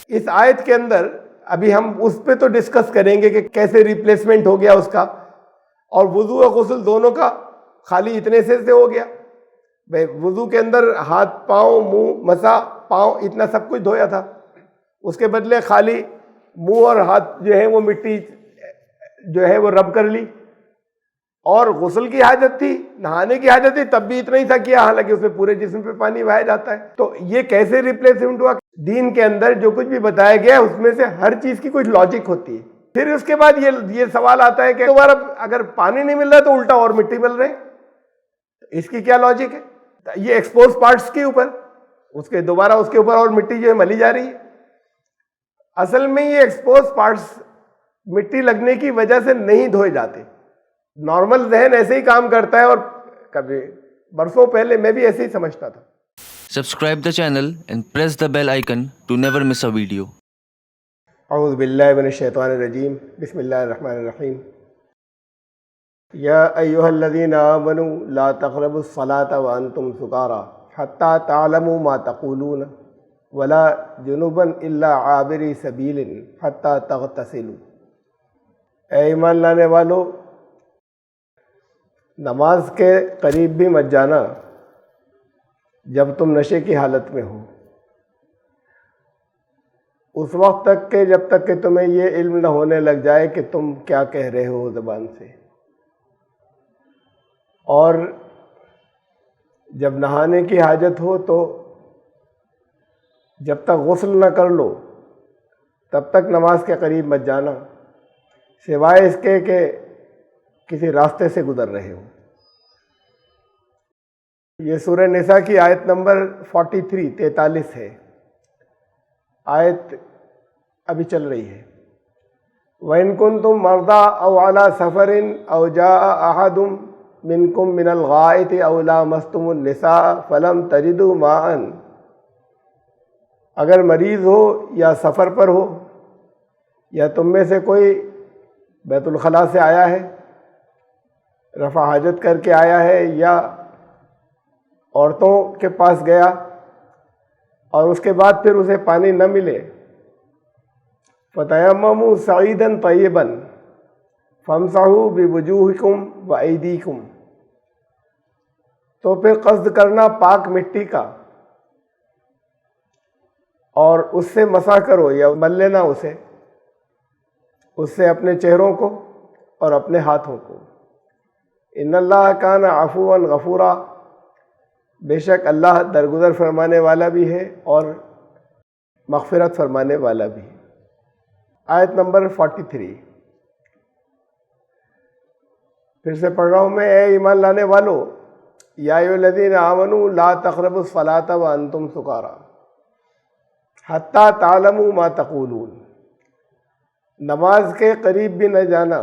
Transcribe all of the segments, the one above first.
اس آیت کے اندر ابھی ہم اس پہ تو ڈسکس کریں گے کہ کیسے ریپلیسمنٹ ہو گیا اس کا، اور وضو اور غسل دونوں کا خالی اتنے سے ہو گیا. بھائی وضو کے اندر ہاتھ پاؤں منہ مسا پاؤں اتنا سب کچھ دھویا تھا، اس کے بدلے خالی منہ اور ہاتھ جو ہے وہ مٹی جو ہے وہ رب کر لی. اور غسل کی حاجت تھی، نہانے کی حاجت تھی، تب بھی اتنا ہی تھا کیا، حالانکہ اس میں پورے جسم پہ پانی بہایا جاتا ہے. تو یہ کیسے ریپلیسمنٹ ہوا؟ دین کے اندر جو کچھ بھی بتایا گیا ہے اس میں سے ہر چیز کی کچھ لاجک ہوتی ہے. پھر اس کے بعد یہ سوال آتا ہے کہ دوبارہ اگر پانی نہیں مل رہا تو الٹا اور مٹی مل رہے، اس کی کیا لاجک ہے؟ یہ ایکسپوز پارٹس کے اوپر اس کے اوپر اور مٹی جو ہے ملی جا رہی ہے. اصل میں یہ ایکسپوز پارٹس مٹی لگنے کی وجہ سے نہیں دھوئے جاتے. نارمل ذہن ایسے ہی کام کرتا ہے، اور کبھی برسوں پہلے میں بھی ایسے ہی سمجھتا تھا. Subscribe the channel and press the bell icon to never miss a video. اعوذ باللہ من الشیطان الرجیم، بسم اللہ الرحمن الرحیم. یا ایہا الذین آمنوا لا تقربوا الصلاة وانتم سکارى حتی تعلموا ما تقولون ولا جنبا الا عابری سبیل حتی تغتسلوا. اے ایمان لانے والو، نماز کے قریب بھی مت جانا جب تم نشے کی حالت میں ہو، اس وقت تک کہ جب تک کہ تمہیں یہ علم نہ ہونے لگ جائے کہ تم کیا کہہ رہے ہو زبان سے. اور جب نہانے کی حاجت ہو تو جب تک غسل نہ کر لو تب تک نماز کے قریب مت جانا، سوائے اس کے کہ کسی راستے سے گزر رہے ہو. یہ سورہ نساء کی آیت نمبر 43 ہے. آیت ابھی چل رہی ہے. وَإِن كُنتُم مَرْضَىٰ أَوْ عَلَىٰ سَفَرٍ أَوْ جَاءَ أَحَدٌ مِّنكُم مِّنَ الْغَائِطِ أَوْ لَامَسْتُمُ النِّسَاءَ فَلَمْ تَجِدُوا مَاءً. اگر مریض ہو یا سفر پر ہو، یا تم میں سے کوئی بیت الخلاء سے آیا ہے، رفع حاجت کر کے آیا ہے، یا عورتوں کے پاس گیا اور اس کے بعد پھر اسے پانی نہ ملے، فَتَيَمَّمُوا صَعِيدًا طَيِّبًا فَامْسَحُوا بِوُجُوهِكُمْ وَأَيْدِيكُمْ. تو پھر قصد کرنا پاک مٹی کا اور اس سے مسح کرو یا مل لینا اس سے اپنے چہروں کو اور اپنے ہاتھوں کو. ان اللہ کان عفوا غفورا، بے شک اللہ درگزر فرمانے والا بھی ہے اور مغفرت فرمانے والا بھی ہے. آیت نمبر 43 پھر سے پڑھ رہا ہوں میں. اے ایمان لانے والو، یا ایھا الذین آمنوا لا تقربوا الصلاة وانتم سکارى حتی تعلموا ما تقولون. نماز کے قریب بھی نہ جانا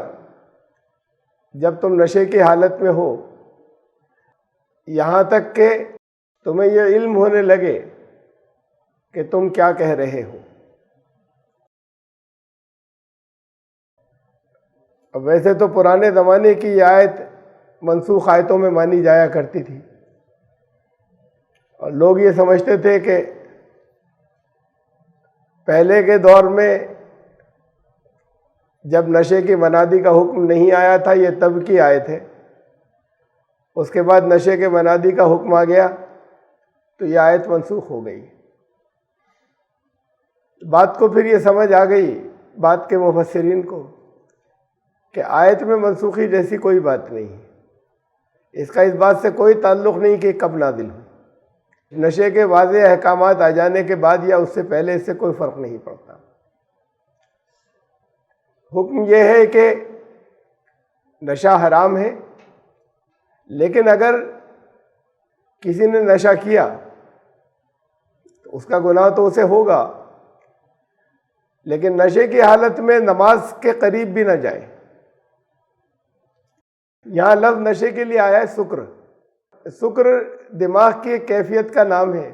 جب تم نشے کی حالت میں ہو، یہاں تک کہ تمہیں یہ علم ہونے لگے کہ تم کیا کہہ رہے ہو. اب ویسے تو پرانے زمانے کی یہ آیت منسوخ آیتوں میں مانی جایا کرتی تھی، اور لوگ یہ سمجھتے تھے کہ پہلے کے دور میں جب نشے کی منادی کا حکم نہیں آیا تھا، یہ تب کی آیت ہے. اس کے بعد نشے کے منادی کا حکم آ گیا تو یہ آیت منسوخ ہو گئی. بات کو پھر یہ سمجھ آ گئی بات کے مفسرین کو کہ آیت میں منسوخی جیسی کوئی بات نہیں ہے. اس کا اس بات سے کوئی تعلق نہیں کہ کب نازل ہو. نشے کے واضح احکامات آ جانے کے بعد یا اس سے پہلے اس سے کوئی فرق نہیں پڑتا. حکم یہ ہے کہ نشہ حرام ہے، لیکن اگر کسی نے نشہ کیا تو اس کا گناہ تو اسے ہوگا، لیکن نشے کی حالت میں نماز کے قریب بھی نہ جائے. یہاں لفظ نشے کے لیے آیا ہے سکر. سکر دماغ کی کیفیت کا نام ہے،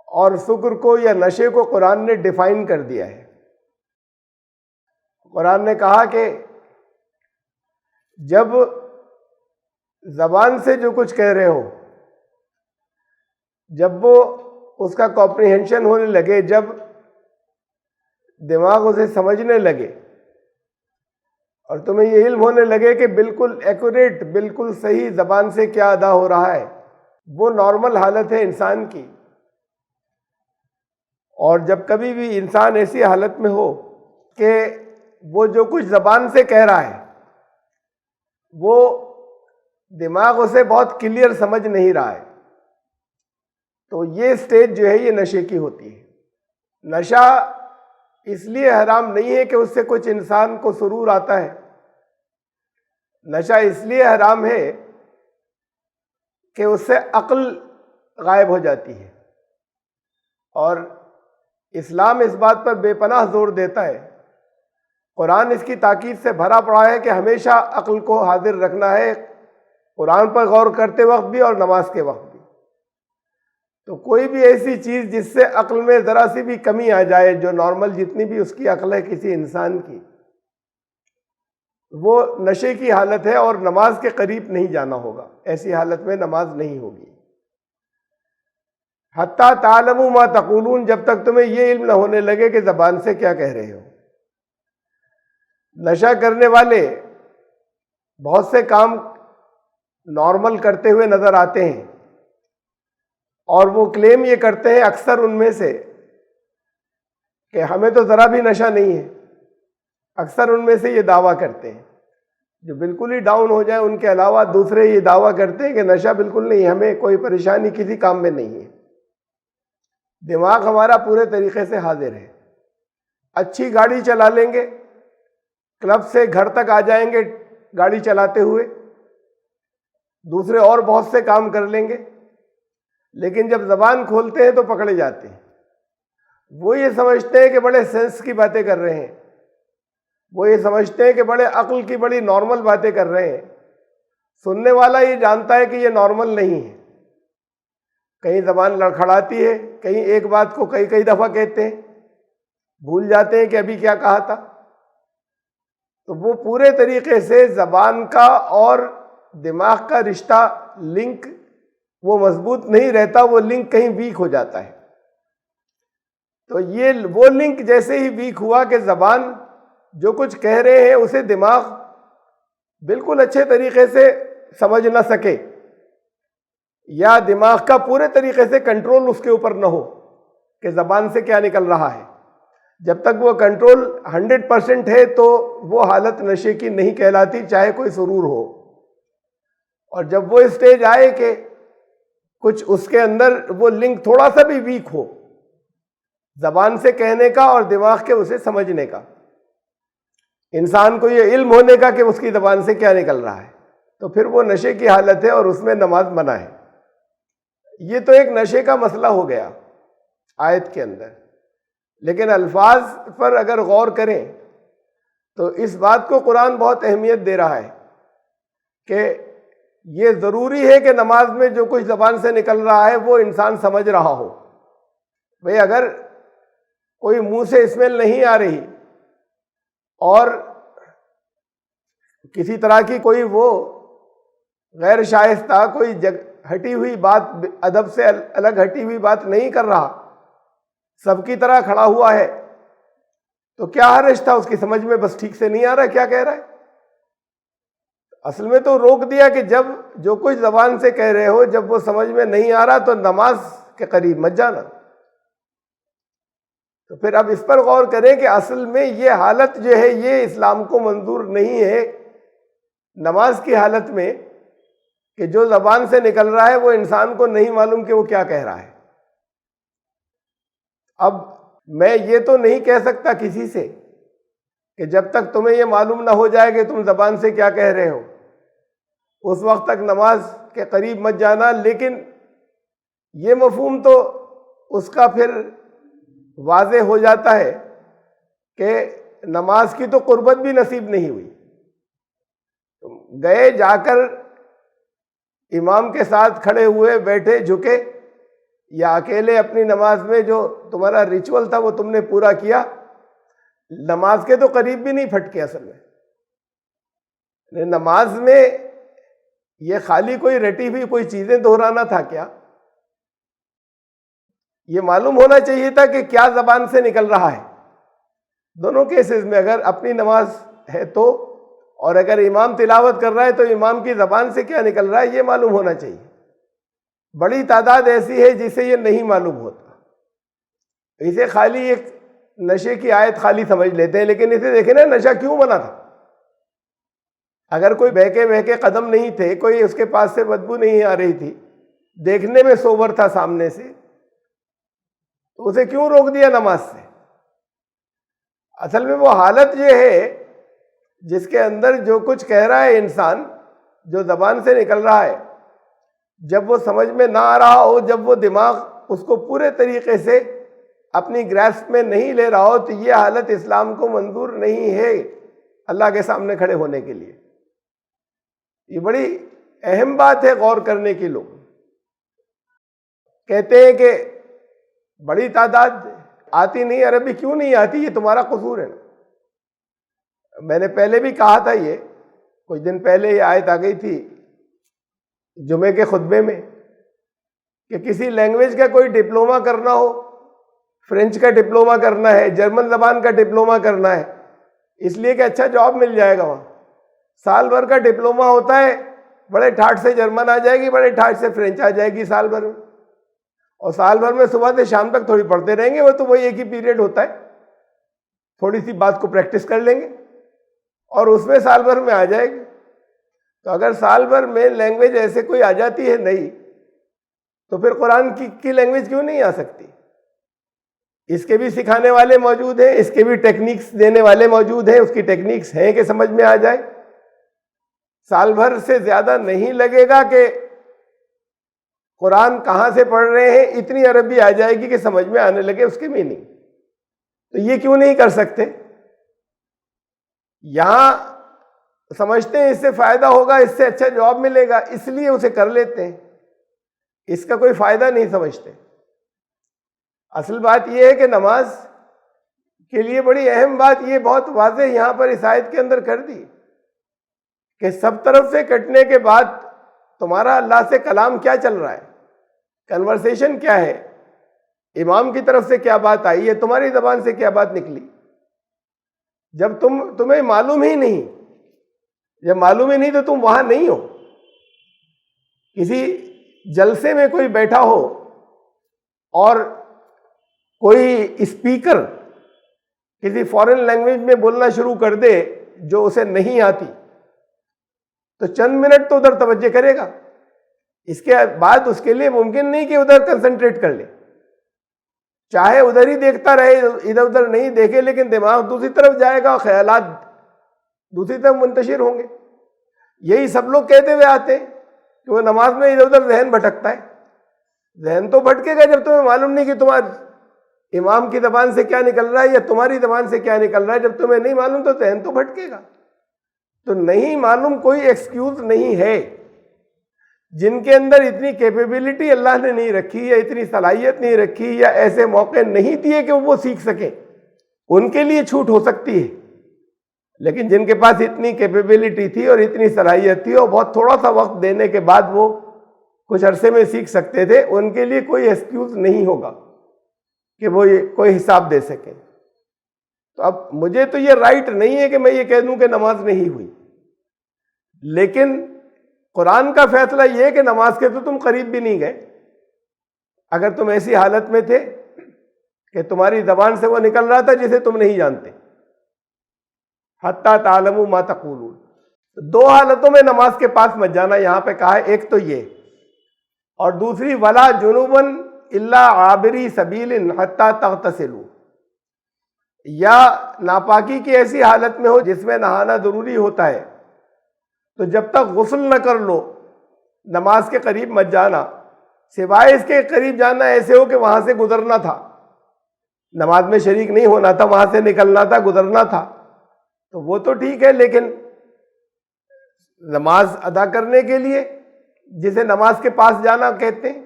اور سکر کو یا نشے کو قرآن نے ڈیفائن کر دیا ہے. قرآن نے کہا کہ جب زبان سے جو کچھ کہہ رہے ہو، جب وہ اس کا کمپریہنشن ہونے لگے، جب دماغ اسے سمجھنے لگے اور تمہیں یہ علم ہونے لگے کہ بالکل ایکوریٹ، بالکل صحیح زبان سے کیا ادا ہو رہا ہے، وہ نارمل حالت ہے انسان کی. اور جب کبھی بھی انسان ایسی حالت میں ہو کہ وہ جو کچھ زبان سے کہہ رہا ہے وہ دماغ اسے بہت کلیئر سمجھ نہیں رہا ہے، تو یہ سٹیج جو ہے یہ نشے کی ہوتی ہے. نشہ اس لیے حرام نہیں ہے کہ اس سے کچھ انسان کو سرور آتا ہے، نشہ اس لیے حرام ہے کہ اس سے عقل غائب ہو جاتی ہے. اور اسلام اس بات پر بے پناہ زور دیتا ہے، قرآن اس کی تاکید سے بھرا پڑا ہے کہ ہمیشہ عقل کو حاضر رکھنا ہے، قرآن پر غور کرتے وقت بھی اور نماز کے وقت بھی. تو کوئی بھی ایسی چیز جس سے عقل میں ذرا سی بھی کمی آ جائے، جو نارمل جتنی بھی اس کی عقل ہے کسی انسان کی، وہ نشے کی حالت ہے اور نماز کے قریب نہیں جانا ہوگا. ایسی حالت میں نماز نہیں ہوگی. حتیٰ تعلموا ما تقولون، جب تک تمہیں یہ علم نہ ہونے لگے کہ زبان سے کیا کہہ رہے ہو. نشہ کرنے والے بہت سے کام نارمل کرتے ہوئے نظر آتے ہیں اور وہ کلیم یہ کرتے ہیں اکثر ان میں سے کہ ہمیں تو ذرا بھی نشہ نہیں ہے. اکثر ان میں سے یہ دعویٰ کرتے ہیں، جو بالکل ہی ڈاؤن ہو جائے ان کے علاوہ دوسرے یہ دعویٰ کرتے ہیں کہ نشہ بالکل نہیں، ہمیں کوئی پریشانی کسی کام میں نہیں ہے. دماغ ہمارا پورے طریقے سے حاضر ہے. اچھی گاڑی چلا لیں گے، کلب سے گھر تک آ جائیں گے گاڑی چلاتے ہوئے، دوسرے اور بہت سے کام کر لیں گے، لیکن جب زبان کھولتے ہیں تو پکڑے جاتے ہیں. وہ یہ سمجھتے ہیں کہ بڑے سینس کی باتیں کر رہے ہیں، وہ یہ سمجھتے ہیں کہ بڑے عقل کی بڑی نارمل باتیں کر رہے ہیں. سننے والا یہ جانتا ہے کہ یہ نارمل نہیں ہے. کہیں زبان لڑکھڑاتی ہے، کہیں ایک بات کو کئی دفعہ کہتے ہیں، بھول جاتے ہیں کہ ابھی کیا کہا تھا. تو وہ پورے طریقے سے زبان کا اور دماغ کا رشتہ لنک وہ مضبوط نہیں رہتا، وہ لنک کہیں ویک ہو جاتا ہے. تو یہ وہ لنک جیسے ہی ویک ہوا کہ زبان جو کچھ کہہ رہے ہیں اسے دماغ بالکل اچھے طریقے سے سمجھ نہ سکے، یا دماغ کا پورے طریقے سے کنٹرول اس کے اوپر نہ ہو کہ زبان سے کیا نکل رہا ہے. جب تک وہ کنٹرول 100% ہے تو وہ حالت نشے کی نہیں کہلاتی، چاہے کوئی سرور ہو. اور جب وہ اسٹیج آئے کہ کچھ اس کے اندر وہ لنک تھوڑا سا بھی ویک ہو، زبان سے کہنے کا اور دماغ کے اسے سمجھنے کا، انسان کو یہ علم ہونے کا کہ اس کی زبان سے کیا نکل رہا ہے، تو پھر وہ نشے کی حالت ہے اور اس میں نماز منع ہے. یہ تو ایک نشے کا مسئلہ ہو گیا آیت کے اندر. لیکن الفاظ پر اگر غور کریں تو اس بات کو قرآن بہت اہمیت دے رہا ہے کہ یہ ضروری ہے کہ نماز میں جو کچھ زبان سے نکل رہا ہے وہ انسان سمجھ رہا ہو. بھئی اگر کوئی منہ سے اسمیل نہیں آ رہی اور کسی طرح کی کوئی وہ غیر شائستہ کوئی ہٹی ہوئی بات، ادب سے الگ ہٹی ہوئی بات نہیں کر رہا، سب کی طرح کھڑا ہوا ہے، تو کیا حرج تھا؟ اس کی سمجھ میں بس ٹھیک سے نہیں آ رہا کیا کہہ رہا ہے. اصل میں تو روک دیا کہ جب جو کچھ زبان سے کہہ رہے ہو جب وہ سمجھ میں نہیں آ رہا تو نماز کے قریب مت جانا. تو پھر اب اس پر غور کریں کہ اصل میں یہ حالت جو ہے یہ اسلام کو منظور نہیں ہے نماز کی حالت میں، کہ جو زبان سے نکل رہا ہے وہ انسان کو نہیں معلوم کہ وہ کیا کہہ رہا ہے. اب میں یہ تو نہیں کہہ سکتا کسی سے کہ جب تک تمہیں یہ معلوم نہ ہو جائے کہ تم زبان سے کیا کہہ رہے ہو اس وقت تک نماز کے قریب مت جانا، لیکن یہ مفہوم تو اس کا پھر واضح ہو جاتا ہے کہ نماز کی تو قربت بھی نصیب نہیں ہوئی. گئے جا کر امام کے ساتھ کھڑے ہوئے، بیٹھے جھکے، یا اکیلے اپنی نماز میں جو تمہارا ریچول تھا وہ تم نے پورا کیا، نماز کے تو قریب بھی نہیں پھٹکے. اصل میں نماز میں یہ خالی کوئی رٹی ہوئی کوئی چیزیں دہرانا تھا کیا؟ یہ معلوم ہونا چاہیے تھا کہ کیا زبان سے نکل رہا ہے. دونوں کیسز میں اگر اپنی نماز ہے تو، اور اگر امام تلاوت کر رہا ہے تو امام کی زبان سے کیا نکل رہا ہے یہ معلوم ہونا چاہیے۔ بڑی تعداد ایسی ہے جسے یہ نہیں معلوم ہوتا، اسے خالی ایک نشے کی آیت خالی سمجھ لیتے ہیں، لیکن اسے دیکھیں نا نشہ کیوں بنا تھا۔ اگر کوئی بہکے قدم نہیں تھے، کوئی اس کے پاس سے بدبو نہیں آ رہی تھی، دیکھنے میں سوبر تھا سامنے سے، تو اسے کیوں روک دیا نماز سے؟ اصل میں وہ حالت یہ ہے جس کے اندر جو کچھ کہہ رہا ہے انسان، جو زبان سے نکل رہا ہے، جب وہ سمجھ میں نہ آ رہا ہو، جب وہ دماغ اس کو پورے طریقے سے اپنی گراسپ میں نہیں لے رہا ہو، تو یہ حالت اسلام کو منظور نہیں ہے اللہ کے سامنے کھڑے ہونے کے لیے۔ یہ بڑی اہم بات ہے غور کرنے کی۔ لوگ کہتے ہیں کہ بڑی تعداد آتی نہیں، عربی کیوں نہیں آتی، یہ تمہارا قصور ہے نا۔ میں نے پہلے بھی کہا تھا، یہ کچھ دن پہلے یہ آیت آ گئی تھی جمعے کے خطبے میں کہ کسی لینگویج کا کوئی ڈپلوما کرنا ہو، فرینچ کا ڈپلوما کرنا ہے، جرمن زبان کا ڈپلوما کرنا ہے، اس لیے کہ اچھا جاب مل جائے گا وہاں۔ سال بھر کا ڈپلوما ہوتا ہے، بڑے ٹھاٹ سے جرمن آ جائے گی، بڑے ٹھاٹ سے فرینچ آ جائے گی سال بھر میں، اور سال بھر میں صبح سے شام تک تھوڑی پڑھتے رہیں گے، وہ تو وہی ایک ہی پیریڈ ہوتا ہے، تھوڑی سی بات کو پریکٹس کر لیں گے اور اس میں سال بھر میں آ جائے گی۔ تو اگر سال بھر میں لینگویج ایسے کوئی آ جاتی ہے نہیں، تو پھر قرآن کی لینگویج کیوں نہیں آ سکتی؟ اس کے بھی سکھانے والے موجود ہیں، اس کے بھی ٹیکنیکس دینے والے موجود ہیں، اس کی ٹیکنیکس ہیں کہ سمجھ میں آ جائے۔ سال بھر سے زیادہ نہیں لگے گا کہ قرآن کہاں سے پڑھ رہے ہیں، اتنی عربی آ جائے گی کہ سمجھ میں آنے لگے اس کی میننگ۔ تو یہ کیوں نہیں کر سکتے؟ یہاں سمجھتے ہیں اس سے فائدہ ہوگا، اس سے اچھا جاب ملے گا، اس لیے اسے کر لیتے ہیں، اس کا کوئی فائدہ نہیں سمجھتے۔ اصل بات یہ ہے کہ نماز کے لیے بڑی اہم بات یہ بہت واضح یہاں پر اس آیت کے اندر کر دی کہ سب طرف سے کٹنے کے بعد تمہارا اللہ سے کلام کیا چل رہا ہے، کنورسیشن کیا ہے، امام کی طرف سے کیا بات آئی ہے، تمہاری زبان سے کیا بات نکلی۔ جب تمہیں معلوم ہی نہیں، جب معلوم ہی نہیں تو تم وہاں نہیں ہو۔ کسی جلسے میں کوئی بیٹھا ہو اور کوئی اسپیکر کسی فارن لینگویج میں بولنا شروع کر دے جو اسے نہیں آتی، تو چند منٹ تو ادھر توجہ کرے گا، اس کے بعد اس کے لیے ممکن نہیں کہ ادھر کنسنٹریٹ کر لے، چاہے ادھر ہی دیکھتا رہے، ادھر ادھر نہیں دیکھے، لیکن دماغ دوسری طرف جائے گا، خیالات دوسری طرف منتشر ہوں گے۔ یہی سب لوگ کہتے ہوئے آتے ہیں کہ وہ نماز میں ادھر ادھر ذہن بھٹکتا ہے۔ ذہن تو بھٹکے گا جب تمہیں معلوم نہیں کہ تمہارے امام کی زبان سے کیا نکل رہا ہے یا تمہاری زبان سے کیا نکل رہا ہے۔ جب تمہیں نہیں معلوم تو ذہن تو بھٹکے گا۔ تو نہیں معلوم کوئی ایکسکیوز نہیں ہے۔ جن کے اندر اتنی کیپیبلٹی اللہ نے نہیں رکھی یا اتنی صلاحیت نہیں رکھی یا ایسے موقع نہیں دیے کہ وہ سیکھ سکیں، ان کے لیے چھوٹ ہو سکتی ہے، لیکن جن کے پاس اتنی کیپیبلٹی تھی اور اتنی صلاحیت تھی اور بہت تھوڑا سا وقت دینے کے بعد وہ کچھ عرصے میں سیکھ سکتے تھے، ان کے لیے کوئی ایکسکیوز نہیں ہوگا کہ وہ کوئی حساب دے سکیں۔ تو اب مجھے تو یہ رائٹ نہیں ہے کہ میں یہ کہہ دوں کہ نماز نہیں ہوئی، لیکن قرآن کا فیصلہ یہ ہے کہ نماز کے تو تم قریب بھی نہیں گئے۔ اگر تم ایسی حالت میں تھے کہ تمہاری زبان سے وہ نکل رہا تھا جسے تم نہیں جانتے، حتی تعلموا ما تقولون۔ دو حالتوں میں نماز کے پاس مت جانا یہاں پہ کہا ہے، ایک تو یہ، اور دوسری ولا جنوبا الا عابری سبیل حتی تغتسلوا، یا ناپاکی کی ایسی حالت میں ہو جس میں نہانا ضروری ہوتا ہے، تو جب تک غسل نہ کر لو نماز کے قریب مت جانا، سوائے اس کے قریب جانا ایسے ہو کہ وہاں سے گزرنا تھا، نماز میں شریک نہیں ہونا تھا، وہاں سے نکلنا تھا، گزرنا تھا، تو وہ تو ٹھیک ہے، لیکن نماز ادا کرنے کے لیے جسے نماز کے پاس جانا کہتے ہیں،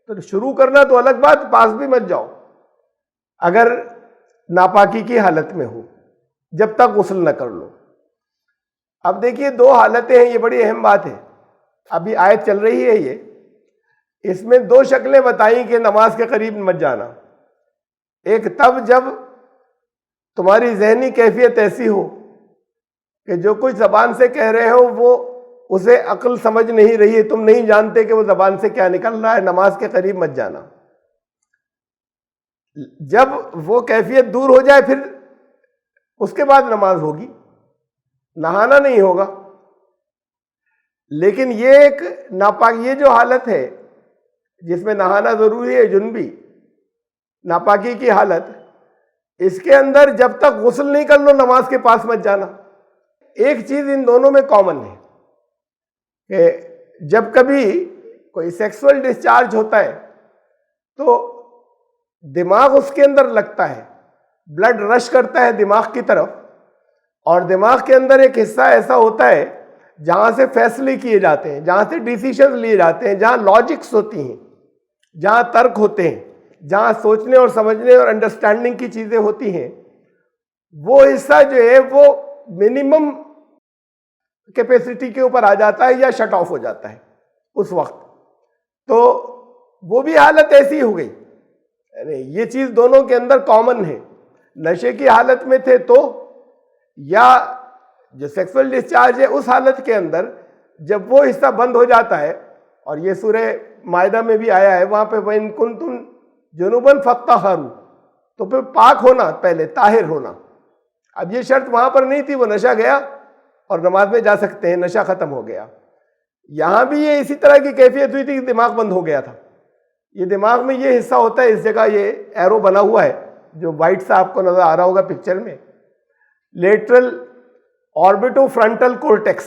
تو شروع کرنا تو الگ بات، پاس بھی مت جاؤ اگر ناپاکی کی حالت میں ہو، جب تک غسل نہ کر لو۔ اب دیکھیے دو حالتیں ہیں، یہ بڑی اہم بات ہے، ابھی آیت چل رہی ہے یہ، اس میں دو شکلیں بتائیں کہ نماز کے قریب مت جانا۔ ایک تب جب تمہاری ذہنی کیفیت ایسی ہو کہ جو کچھ زبان سے کہہ رہے ہو وہ اسے عقل سمجھ نہیں رہی ہے، تم نہیں جانتے کہ وہ زبان سے کیا نکل رہا ہے، نماز کے قریب مت جانا۔ جب وہ کیفیت دور ہو جائے پھر اس کے بعد نماز ہوگی، نہانا نہیں ہوگا۔ لیکن یہ ایک ناپاک، یہ جو حالت ہے جس میں نہانا ضروری ہے، جنبی ناپاکی کی حالت، اس کے اندر جب تک غسل نہیں کر لو نماز کے پاس مت جانا۔ ایک چیز ان دونوں میں کامن ہے کہ جب کبھی کوئی سیکسول ڈسچارج ہوتا ہے تو دماغ اس کے اندر لگتا ہے، بلڈ رش کرتا ہے دماغ کی طرف، اور دماغ کے اندر ایک حصہ ایسا ہوتا ہے جہاں سے فیصلے کیے جاتے ہیں، جہاں سے ڈیسیشنز لیے جاتے ہیں، جہاں لاجکس ہوتی ہیں، جہاں ترک ہوتے ہیں، جہاں سوچنے اور سمجھنے اور انڈرسٹینڈنگ کی چیزیں ہوتی ہیں، وہ حصہ جو ہے وہ منیمم کیپیسٹی کے اوپر آ جاتا ہے یا شٹ آف ہو جاتا ہے اس وقت۔ تو وہ بھی حالت ایسی ہو گئی، یعنی یہ چیز دونوں کے اندر کامن ہے۔ نشے کی حالت میں تھے تو، یا جو سیکسول ڈسچارج ہے اس حالت کے اندر جب وہ حصہ بند ہو جاتا ہے، اور یہ سورہ مائدہ میں بھی آیا ہے، وہاں پہ وَإِن كُنتُمْ جُنُبًا فَاطَّهَّرُوا، تو پھر پاک ہونا، پہلے طاہر ہونا۔ اب یہ شرط وہاں پر نہیں تھی، وہ نشہ گیا اور نماز میں جا سکتے ہیں، نشہ ختم ہو گیا۔ یہاں بھی یہ اسی طرح کی کیفیت ہوئی تھی کہ دماغ بند ہو گیا تھا۔ یہ دماغ میں یہ حصہ ہوتا ہے، اس جگہ یہ ایرو بنا ہوا ہے جو وائٹ سا آپ کو نظر آ رہا ہوگا پکچر میں، لیٹرل آربیٹو فرنٹل کورٹیکس۔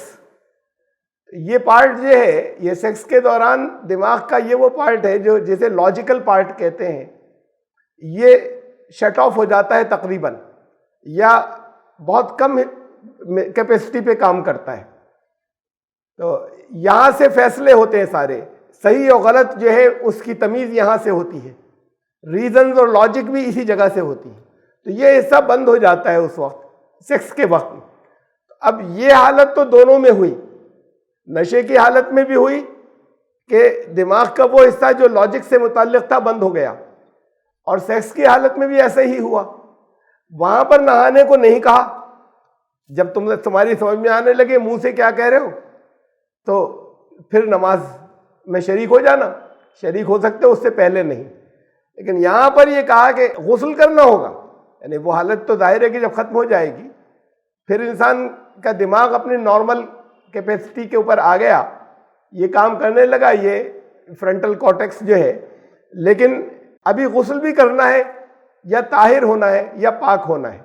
یہ پارٹ جو ہے یہ سیکس کے دوران دماغ کا یہ وہ پارٹ ہے جو جسے لاجیکل پارٹ کہتے ہیں، یہ شٹ آف ہو جاتا ہے تقریباً، یا بہت کم کیپیسٹی پہ کام کرتا ہے۔ تو یہاں سے فیصلے ہوتے ہیں سارے، صحیح اور غلط جو ہے اس کی تمیز یہاں سے ہوتی ہے، ریزنز اور لاجک بھی اسی جگہ سے ہوتی ہے۔ تو یہ حصہ بند ہو جاتا ہے اس وقت، سیکس کے وقت۔ اب یہ حالت تو دونوں میں ہوئی، نشے کی حالت میں بھی ہوئی کہ دماغ کا وہ حصہ جو لاجک سے متعلق تھا بند ہو گیا، اور سیکس کی حالت میں بھی ایسا ہی ہوا۔ وہاں پر نہانے کو نہیں کہا، جب تمہاری سمجھ میں آنے لگے منہ سے کیا کہہ رہے ہو تو پھر نماز میں شریک ہو جانا، شریک ہو سکتے اس سے پہلے نہیں۔ لیکن یہاں پر یہ کہا کہ غسل کرنا ہوگا، یعنی وہ حالت تو ظاہر ہے کہ جب ختم ہو جائے گی پھر انسان کا دماغ اپنی نارمل کیپیسٹی کے اوپر آ گیا، یہ کام کرنے لگا، یہ فرنٹل کارٹیکس جو ہے۔ لیکن ابھی غسل بھی کرنا ہے، یا طاہر ہونا ہے یا پاک ہونا ہے،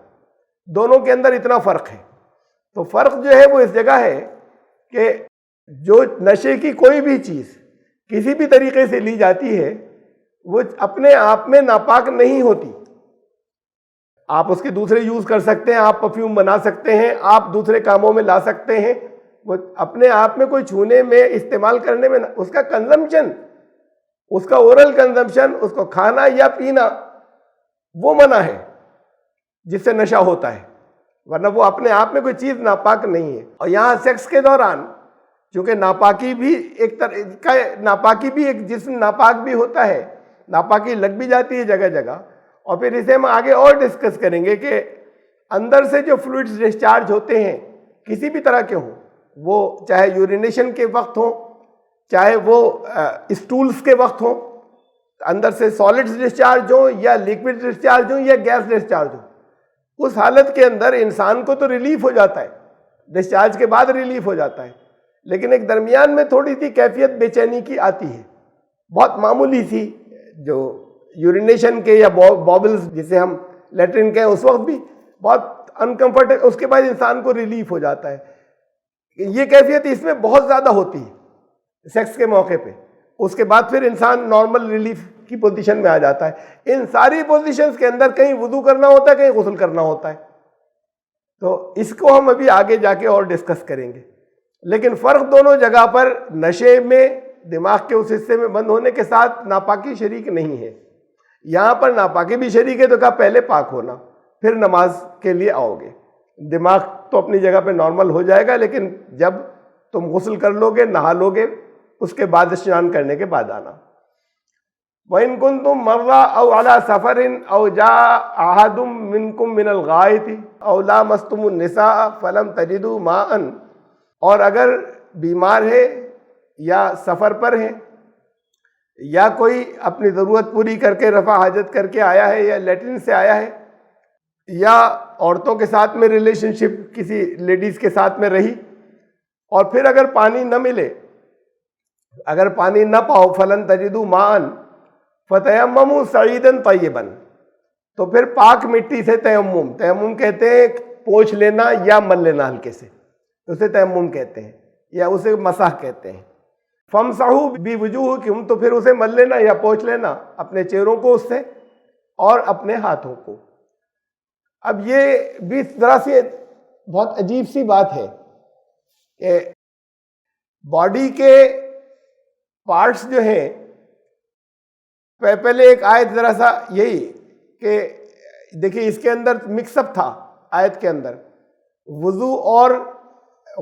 دونوں کے اندر اتنا فرق ہے۔ تو فرق جو ہے وہ اس جگہ ہے کہ جو نشے کی کوئی بھی چیز کسی بھی طریقے سے لی جاتی ہے وہ اپنے آپ میں ناپاک نہیں ہوتی۔ آپ اس کے دوسرے یوز کر سکتے ہیں، آپ پرفیوم بنا سکتے ہیں، آپ دوسرے کاموں میں لا سکتے ہیں، وہ اپنے آپ میں کوئی چھونے میں استعمال کرنے میں اس کا کنزمپشن، اس کا اورل کنزمپشن، اس کو کھانا یا پینا وہ منع ہے جس سے نشہ ہوتا ہے، ورنہ وہ اپنے آپ میں کوئی چیز ناپاک نہیں ہے۔ اور یہاں سیکس کے دوران چونکہ ناپاکی بھی ایک جسم ناپاک بھی ہوتا ہے، ناپاکی لگ بھی جاتی ہے جگہ جگہ، اور پھر اسے ہم آگے اور ڈسکس کریں گے کہ اندر سے جو فلوئڈز ڈسچارج ہوتے ہیں کسی بھی طرح کے ہوں، وہ چاہے یورینیشن کے وقت ہوں، چاہے وہ اسٹولز کے وقت ہوں، اندر سے سالڈز ڈسچارج ہوں یا لیکوڈ ڈسچارج ہوں یا گیس ڈسچارج ہوں، اس حالت کے اندر انسان کو تو ریلیف ہو جاتا ہے، ڈسچارج کے بعد ریلیف ہو جاتا ہے، لیکن ایک درمیان میں تھوڑی سی کیفیت بے چینی کی آتی ہے، بہت معمولی سی، جو یورینیشن کے یا بابلز جسے ہم لیٹرن کہیں اس وقت بھی بہت انکمفرٹ، اس کے بعد انسان کو ریلیف ہو جاتا ہے۔ یہ کیفیت اس میں بہت زیادہ ہوتی ہے سیکس کے موقع پہ، اس کے بعد پھر انسان نارمل ریلیف کی پوزیشن میں آ جاتا ہے۔ ان ساری پوزیشنز کے اندر کہیں وضو کرنا ہوتا ہے، کہیں غسل کرنا ہوتا ہے، تو اس کو ہم ابھی آگے جا کے اور ڈسکس کریں گے۔ لیکن فرق دونوں جگہ پر نشے میں دماغ کے اس حصے میں بند ہونے کے ساتھ ناپاکی شریک نہیں ہے، یہاں پر ناپاکی بھی شریک ہے، تو کہا پہلے پاک ہونا پھر نماز کے لیے آؤ گے۔ دماغ تو اپنی جگہ پہ نارمل ہو جائے گا، لیکن جب تم غسل کر لو گے، نہا لو گے، اس کے بعد اسنان کرنے کے بعد آنا۔ وَإِن كُنتُم مَّرْضَىٰ أَوْ عَلَىٰ سَفَرٍ أَوْ جَاءَ أَحَدٌ مِّنكُم مِّنَ الْغَائِطِ أَوْ لَامَسْتُمُ النِّسَاءَ فَلَمْ تَجِدُوا مَاءً، اور اگر بیمار ہے یا سفر پر ہے یا کوئی اپنی ضرورت پوری کر کے رفع حاجت کر کے آیا ہے یا لیٹرن سے آیا ہے یا عورتوں کے ساتھ میں ریلیشن شپ کسی لیڈیز کے ساتھ میں رہی، اور پھر اگر پانی نہ ملے، اگر پانی نہ پاؤ، فلن تجدوا ماءً فتیمموا صعیدا طیبا، تو پھر پاک مٹی سے تیمم کہتے ہیں پوچھ لینا یا مل لینا ہلکے سے، اسے تیمم کہتے ہیں یا اسے مسح کہتے ہیں۔ فامسحوا بوجوہکم، تو پھر اسے مل لینا یا پوچھ لینا اپنے چہروں کو اس سے اور اپنے ہاتھوں کو۔ اب یہ بھی ذرا سی بہت عجیب سی بات ہے کہ باڈی کے پارٹس جو ہیں، پہلے ایک آیت ذرا سا یہی کہ دیکھیے اس کے اندر مکس اپ تھا، آیت کے اندر وضو اور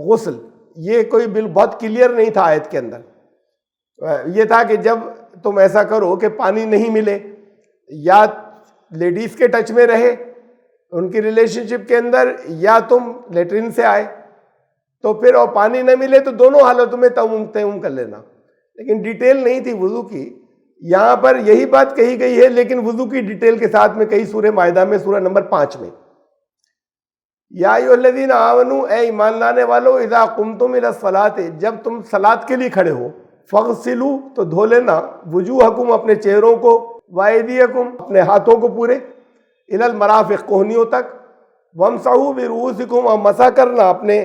غسل، یہ کوئی بہت کلیئر نہیں تھا آیت کے اندر۔ یہ تھا کہ جب تم ایسا کرو کہ پانی نہیں ملے یا لیڈیز کے ٹچ میں رہے ان کی ریلیشن شپ کے اندر، یا تم لیٹرین سے آئے تو پھر اور پانی نہ ملے تو دونوں حالتوں میں تیمم کر لینا، لیکن ڈیٹیل نہیں تھی وضو کی۔ یہاں پر یہی بات کہی گئی ہے لیکن وضو کی ڈیٹیل کے ساتھ میں کئی سورہ مائدہ میں سورہ نمبر 5 میں، یا ایھا الذین آمنوا، اے ایمان لانے والو، اذا قمتم الی الصلاۃ، جب تم صلاۃ کے لیے کھڑے ہو، فاغسلوا، تو دھو لینا، وجوہکم، اپنے چہروں کو، وایدیکم، اپنے ہاتھوں کو پورے، الی المرافق، کوہنیوں تک، وامسحوا برؤوسکم، اور مسح کرنا اپنے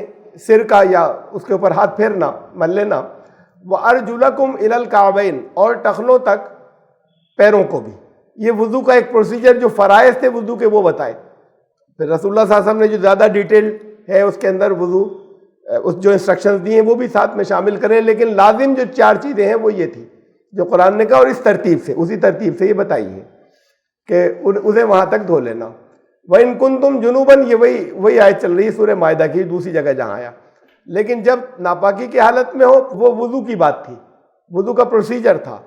سر کا یا اس کے اوپر ہاتھ پھیرنا، مل لینا، وارجلکم الی الکعبین، اور ٹخنوں تک پیروں کو بھی۔ یہ وضو کا ایک پروسیجر جو فرائض تھے وضو کے وہ بتائے۔ پھر رسول اللہ صلی اللہ علیہ وسلم نے جو زیادہ ڈیٹیل ہے اس کے اندر وضو اس جو انسٹرکشنز دی ہیں وہ بھی ساتھ میں شامل کریں، لیکن لازم جو 4 چیزیں ہیں وہ یہ تھی جو قرآن نے کہا، اور اس ترتیب سے، اسی ترتیب سے یہ بتائی ہے کہ اسے وہاں تک دھو لینا۔ وَإِن كُنتُم جُنُوبًا، یہ وہی آیت چل رہی ہے سورہ مائدہ کی دوسری جگہ جہاں آیا، لیکن جب ناپاکی کی حالت میں ہو وہ وضو کی بات تھی، وضو کا پروسیجر تھا،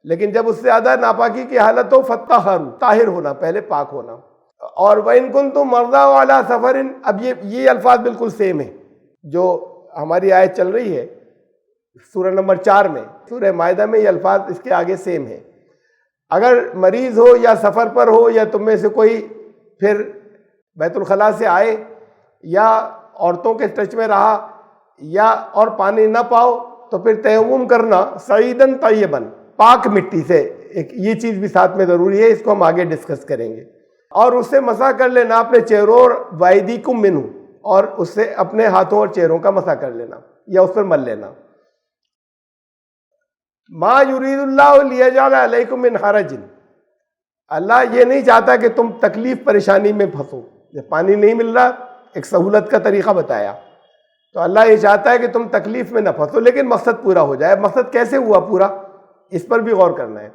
لیکن جب اس سے زیادہ ناپاکی کی حالت ہو فَطَّهَّرُوا، طاہر ہونا، پہلے پاک ہونا۔ اور وَإِن كُنتُم مَرْضَىٰ وَعَلَىٰ سَفَرٍ، اب یہ الفاظ بالکل سیم ہیں جو ہماری آیت چل رہی ہے سورہ نمبر 4 میں، سورہ مائدہ میں یہ الفاظ اس کے آگے سیم ہیں۔ اگر مریض ہو یا سفر پر ہو یا تم میں سے کوئی پھر بیت الخلاء سے آئے یا عورتوں کے ٹچ میں رہا یا اور پانی نہ پاؤ تو پھر تیمم کرنا صعیداً طیباً، پاک مٹی سے، ایک یہ چیز بھی ساتھ میں ضروری ہے، اس کو ہم آگے ڈسکس کریں گے، اور اس سے مسح کر لینا اپنے چہروں اور وایدیکم منہ، اور اس سے اپنے ہاتھوں اور چہروں کا مسح کر لینا یا اس پر مل لینا۔ ما یرید اللہ لیجعل علیکم من حرج، اللہ یہ نہیں چاہتا کہ تم تکلیف پریشانی میں پھنسو، جب پانی نہیں مل رہا ایک سہولت کا طریقہ بتایا، تو اللہ یہ چاہتا ہے کہ تم تکلیف میں نہ پھنسو لیکن مقصد پورا ہو جائے۔ مقصد کیسے ہوا پورا اس پر بھی غور کرنا ہے۔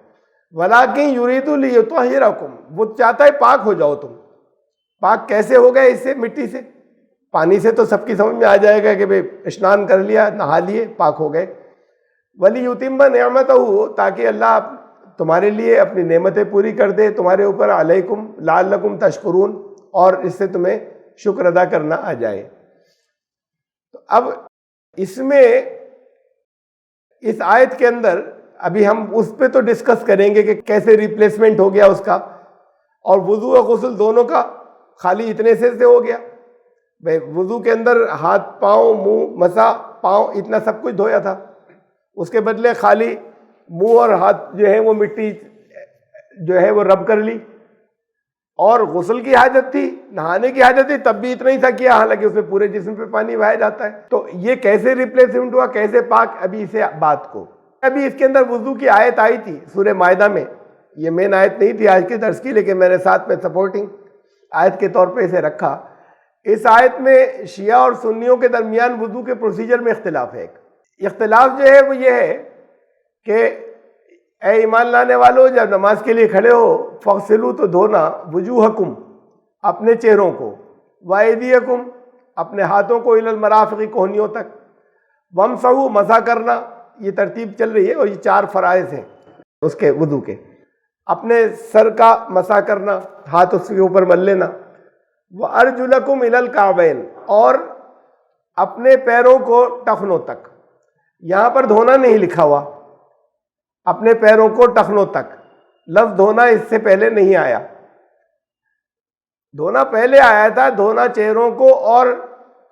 وَلَٰكِن يُرِيدُ لِيُطَهِّرَكُمْ، وہ چاہتا ہے پاک ہو جاؤ تم۔ پاک کیسے ہو گئے؟ اس سے، مٹی سے، پانی سے تو سب کی سمجھ میں آ جائے گا کہ بھئی اشنان کر لیا، نہا لیے، پاک ہو گئے۔ وَلِيُتِمَّ نِعْمَتَهُ، تاکہ اللہ تمہارے لیے اپنی نعمتیں پوری کر دے تمہارے اوپر، علیکم لعلکم تشکرون، اور اس سے تمہیں شکر ادا کرنا آ جائے۔ تو اب اس میں اس آیت کے اندر ابھی ہم اس پہ تو ڈسکس کریں گے کہ کیسے ریپلیسمنٹ ہو گیا اس کا، اور وضو اور غسل دونوں کا خالی اتنے سے ہو گیا۔ بھائی وضو کے اندر ہاتھ، پاؤں، منہ، مسا، پاؤں، اتنا سب کچھ دھویا تھا، اس کے بدلے خالی منہ اور ہاتھ جو ہے وہ مٹی جو ہے وہ رب کر لی، اور غسل کی حاجت تھی، نہانے کی حاجت تھی، تب بھی اتنا ہی تھا کیا، حالانکہ اس میں پورے جسم پہ پانی بہایا جاتا ہے۔ تو یہ کیسے ریپلیسمنٹ ہوا، کیسے پاک، ابھی اسے بات کو، ابھی اس کے اندر وضو کی آیت آئی تھی سورہ مائدہ میں، یہ مین آیت نہیں تھی آج کے درس کی، لیکن میں نے ساتھ میں سپورٹنگ آیت کے طور پہ اسے رکھا۔ اس آیت میں شیعہ اور سنیوں کے درمیان وضو کے پروسیجر میں اختلاف ہے۔ اختلاف جو ہے وہ یہ ہے کہ اے ایمان لانے والو، جب نماز کے لیے کھڑے ہو، فغسلوا، تو دھونا، وجوہکم، اپنے چہروں کو، وایدیکم، اپنے ہاتھوں کو، الی المرافق، کوہنیوں تک، وامسحوا، مسح کرنا، یہ ترتیب چل رہی ہے، اور یہ 4 فرائض ہیں اس کے وضو کے۔ اپنے سر کا مسح کرنا، ہاتھ اس کے اوپر مل لینا، وَأَرْجُلَكُمْ إِلَى الْكَعْبَيْنِ، اور اپنے پیروں کو ٹخنوں تک. یہاں پر دھونا نہیں لکھا ہوا، اپنے پیروں کو ٹخنوں تک. لفظ دھونا اس سے پہلے نہیں آیا. دھونا پہلے آیا تھا، دھونا چہروں کو اور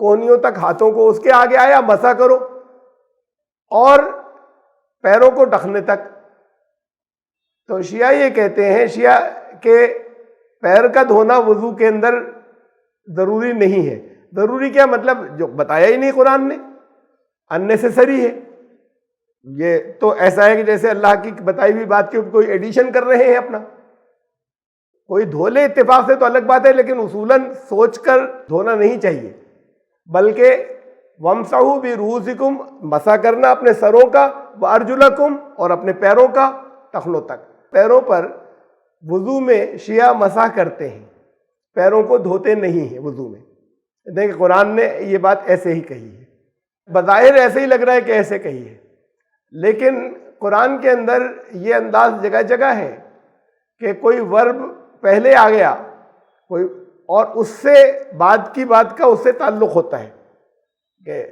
کونیوں تک ہاتھوں کو، اس کے آگے آیا مسح کرو اور پیروں کو ٹخنے تک. تو شیعہ یہ کہتے ہیں، شیعہ کہ پیر کا دھونا وضو کے اندر ضروری نہیں ہے. ضروری کیا مطلب؟ جو بتایا ہی نہیں قرآن نے، اننیسیسری ہے. یہ تو ایسا ہے کہ جیسے اللہ کی بتائی ہوئی بات کے اوپر کوئی ایڈیشن کر رہے ہیں اپنا. کوئی دھو لے اتفاق سے تو الگ بات ہے، لیکن اصولاً سوچ کر دھونا نہیں چاہیے، بلکہ وَامْسَحُوا بِرُؤُوسِكُمْ، مسح کرنا اپنے سروں کا، وَأَرْجُلَكُمْ، اور اپنے پیروں کا ٹخنوں تک. پیروں پر وضو میں شیعہ مسح کرتے ہیں، پیروں کو دھوتے نہیں ہیں وضو میں. دیکھیں قرآن نے یہ بات ایسے ہی کہی ہے، بظاہر ایسے ہی لگ رہا ہے کہ ایسے کہی ہے، لیکن قرآن کے اندر یہ انداز جگہ جگہ ہے کہ کوئی ورب پہلے آ گیا کوئی، اور اس سے بعد کی بات کا اس سے تعلق ہوتا ہے کہ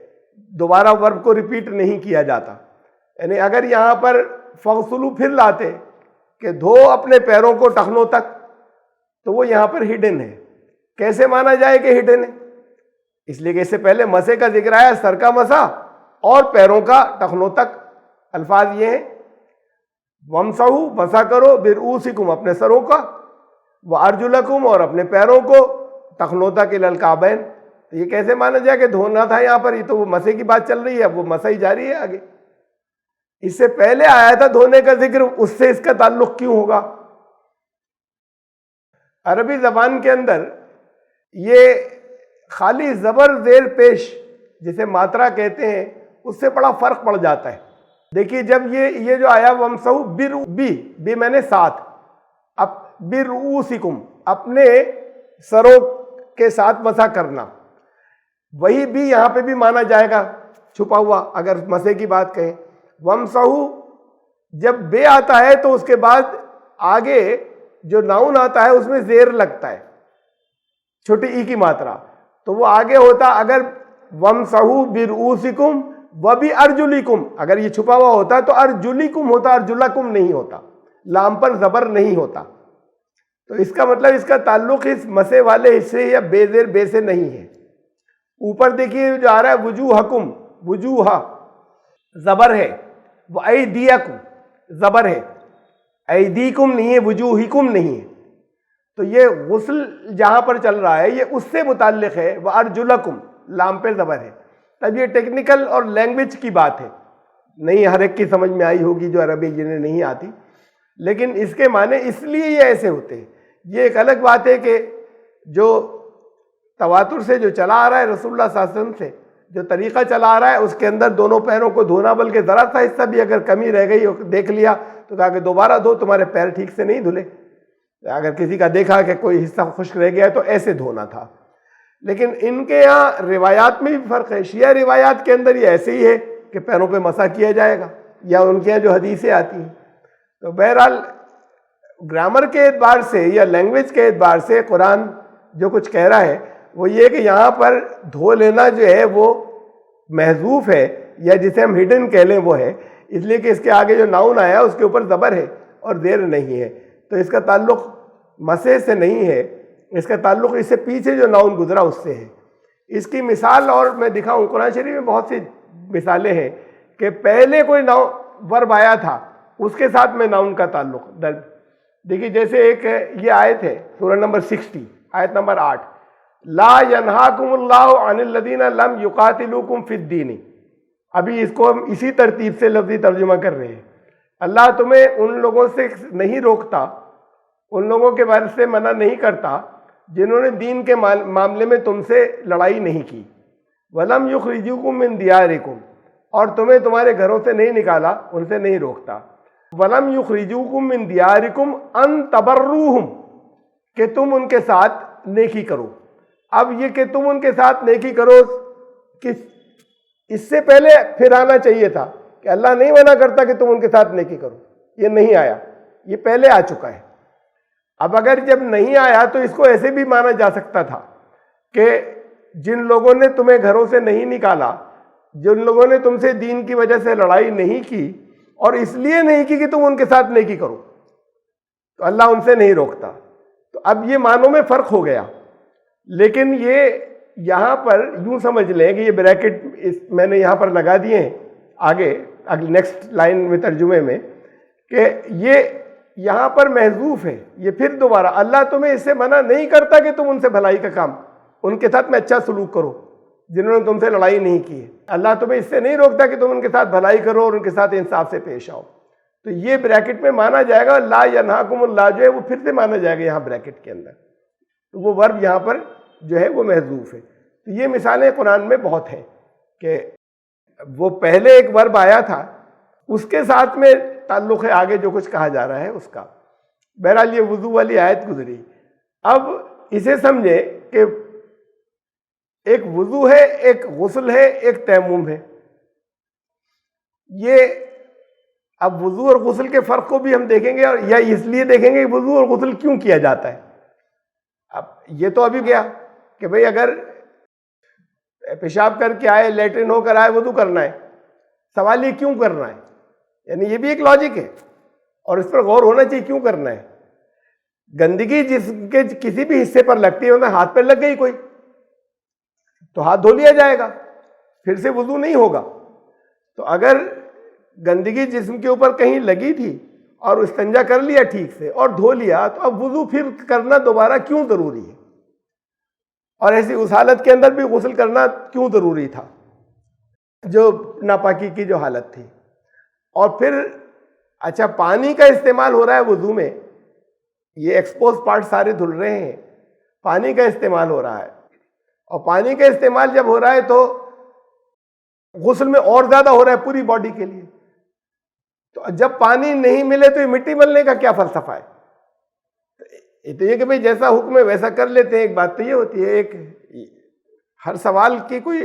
دوبارہ ورب کو ریپیٹ نہیں کیا جاتا. یعنی اگر یہاں پر فغسلوا پھر لاتے کہ دھو اپنے پیروں کو ٹخنوں تک، تو وہ یہاں پر ہڈن ہے. کیسے مانا جائے کہ ہڈن ہے؟ اس لیے کہ اس سے پہلے مسح کا ذکر آیا، سر کا مسح اور پیروں کا ٹخنوں تک. الفاظ یہ ہیں وَامْسَحُوا، مسح کرو، بِرُؤُوسِكُمْ، اپنے سروں کا، وَأَرْجُلَكُمْ، اور اپنے پیروں کو، ٹخنوں تک، إِلَى الْكَعْبَيْنِ. تو یہ کیسے مانا جائے کہ دھونا تھا یہاں پر؟ یہ تو وہ مسح کی بات چل رہی ہے، اب وہ مسح ہی جاری ہے آگے. اس سے پہلے آیا تھا دھونے کا ذکر، اس سے اس کا تعلق کیوں ہوگا؟ عربی زبان کے اندر یہ خالی زبر زیر پیش جسے ماترا کہتے ہیں، اس سے بڑا فرق پڑ جاتا ہے. دیکھیے جب یہ جو آیا وَامْسَحُوا بی میں نے ساتھ، اب بِرُؤُوسِكُمْ، اپنے سروں کے ساتھ مسح کرنا، وہی بھی یہاں پہ بھی مانا جائے گا چھپا ہوا اگر مسح کی بات کہیں. وَامْسَحُوا جب بے آتا ہے تو اس کے بعد آگے جو ناؤن آتا ہے اس میں زیر لگتا ہے، چھوٹی ای کی ماترا، تو وہ آگے ہوتا اگر وَامْسَحُوا بِرُؤُوسِكُمْ وَبِأَرْجُلِكُمْ، اگر یہ چھپا ہوا ہوتا تو ارجلکم ہوتا، ارجلکم نہیں ہوتا، لام پر زبر نہیں ہوتا. تو اس کا مطلب اس کا تعلق اس مسح والے حصے یا بے زیر بے سے نہیں ہے. اوپر دیکھیے جو آ رہا ہے وجوہکم، وجوہ زبر ہے، وَأَيْدِيَكُمْ زبر ہے، ایدیکم نہیں ہے، وجوہکم نہیں ہے. تو یہ غسل جہاں پر چل رہا ہے یہ اس سے متعلق ہے، وَأَرْجُلَكُمْ لام پر زبر ہے. تب یہ ٹیکنیکل اور لینگویج کی بات ہے، نہیں ہر ایک کی سمجھ میں آئی ہوگی جو عربی جنہیں نہیں آتی، لیکن اس کے معنی اس لیے یہ ایسے ہوتے ہیں. یہ ایک الگ بات ہے کہ جو تواتر سے جو چلا آ رہا ہے رسول اللہ صلی اللہ علیہ وسلم سے جو طریقہ چلا آ رہا ہے اس کے اندر دونوں پیروں کو دھونا، بلکہ ذرا سا حصہ بھی اگر کمی رہ گئی دیکھ لیا تو کہا کہ دوبارہ دھو، تمہارے پیر ٹھیک سے نہیں دھلے. اگر کسی کا دیکھا کہ کوئی حصہ خشک رہ گیا تو ایسے دھونا تھا. لیکن ان کے یہاں روایات میں بھی فرق ہے. شیعہ روایات کے اندر یہ ایسے ہی ہے کہ پیروں پہ مسح کیا جائے گا، یا ان کے یہاں جو حدیثیں آتی ہیں. تو بہرحال گرامر کے اعتبار سے یا لینگویج کے اعتبار سے قرآن جو کچھ کہہ رہا ہے وہ یہ کہ یہاں پر دھو لینا جو ہے وہ محذوف ہے، یا جسے ہم ہڈن کہہ لیں وہ ہے، اس لیے کہ اس کے آگے جو ناؤن آیا اس کے اوپر زبر ہے اور زیر نہیں ہے. تو اس کا تعلق مسح سے نہیں ہے، اس کا تعلق اس سے پیچھے جو ناؤن گزرا اس سے ہے. اس کی مثال اور میں دکھاؤں، قرآن شریف میں بہت سی مثالیں ہیں کہ پہلے کوئی ورب آیا تھا اس کے ساتھ میں ناؤن کا تعلق درج. دیکھیے جیسے ایک یہ آیت ہے سورہ نمبر 60 آیت نمبر 8، لا ینہاکم اللہ عن الذین لم یقاتلوکم فی الدین. ابھی اس کو ہم اسی ترتیب سے لفظی ترجمہ کر رہے ہیں. اللہ تمہیں ان لوگوں سے نہیں روکتا، ان لوگوں کے بارے سے منع نہیں کرتا جنہوں نے دین کے معاملے میں تم سے لڑائی نہیں کی. وَلَمْ يُخْرِجُوكُم مِّن دِيَارِكُمْ، اور تمہیں تمہارے گھروں سے نہیں نکالا، ان سے نہیں روکتا. وَلَمْ يُخْرِجُوكُم مِّن دِيَارِكُمْ أَن تَبَرُّوهُمْ، کہ تم ان کے ساتھ نیکی کرو. اب یہ کہ تم ان کے ساتھ نیکی کرو اس سے پہلے پھر آنا چاہیے تھا کہ اللہ نہیں منع کرتا کہ تم ان کے ساتھ نیکی کرو، یہ نہیں آیا. یہ پہلے آ چکا ہے. اب اگر جب نہیں آیا تو اس کو ایسے بھی مانا جا سکتا تھا کہ جن لوگوں نے تمہیں گھروں سے نہیں نکالا، جن لوگوں نے تم سے دین کی وجہ سے لڑائی نہیں کی اور اس لیے نہیں کی کہ تم ان کے ساتھ نیکی کرو، تو اللہ ان سے نہیں روکتا. تو اب یہ معنوں میں فرق ہو گیا. لیکن یہ یہاں پر یوں سمجھ لیں کہ یہ بریکٹ میں نے یہاں پر لگا دیے ہیں آگے نیکسٹ لائن میں ترجمے میں، کہ یہ یہاں پر محذوف ہے. یہ پھر دوبارہ اللہ تمہیں اس سے منع نہیں کرتا کہ تم ان سے بھلائی کا کام، ان کے ساتھ میں اچھا سلوک کرو جنہوں نے تم سے لڑائی نہیں کی ہے. اللہ تمہیں اس سے نہیں روکتا کہ تم ان کے ساتھ بھلائی کرو اور ان کے ساتھ انصاف سے پیش آؤ. تو یہ بریکٹ میں مانا جائے گا. لا ینہاکم اللہ جو ہے وہ پھر سے مانا جائے گا یہاں بریکٹ کے اندر. تو وہ ورب یہاں پر جو ہے وہ محذوف ہے. تو یہ مثالیں قرآن میں بہت ہیں کہ وہ پہلے ایک ورب آیا تھا، اس کے ساتھ میں تعلق ہے آگے جو کچھ کہا جا رہا ہے اس کا. بہرحال یہ وضو والی آیت گزری. اب اسے سمجھیں کہ ایک وضو ہے، ایک غسل ہے، ایک تیمم ہے. یہ اب وضو اور غسل کے فرق کو بھی ہم دیکھیں گے، اور یا اس لیے دیکھیں گے کہ وضو اور غسل کیوں کیا جاتا ہے. اب یہ تو ابھی گیا کہ بھئی اگر پیشاب کر کے آئے، لیٹرن ہو کر آئے، وضو کرنا ہے. سوال یہ کیوں کرنا ہے، یعنی یہ بھی ایک لاجک ہے اور اس پر غور ہونا چاہیے کیوں کرنا ہے. گندگی جسم کے کسی بھی حصے پر لگتی ہے، ہاتھ پہ لگ گئی کوئی تو ہاتھ دھو لیا جائے گا، پھر سے وضو نہیں ہوگا. تو اگر گندگی جسم کے اوپر کہیں لگی تھی اور استنجا کر لیا ٹھیک سے اور دھو لیا، تو اب وضو پھر کرنا دوبارہ کیوں ضروری ہے؟ اور ایسی اس حالت کے اندر بھی غسل کرنا کیوں ضروری تھا جو ناپاکی کی جو حالت تھی؟ اور پھر اچھا پانی کا استعمال ہو رہا ہے وضو میں، یہ ایکسپوز پارٹ سارے دھل رہے ہیں، پانی کا استعمال ہو رہا ہے. اور پانی کا استعمال جب ہو رہا ہے تو غسل میں اور زیادہ ہو رہا ہے پوری باڈی کے لیے. تو جب پانی نہیں ملے تو یہ مٹی ملنے کا کیا فلسفہ ہے؟ تو یہ کہ بھئی جیسا حکم ہے ویسا کر لیتے ہیں. ایک بات تو یہ ہوتی ہے، ایک ہر سوال کی کوئی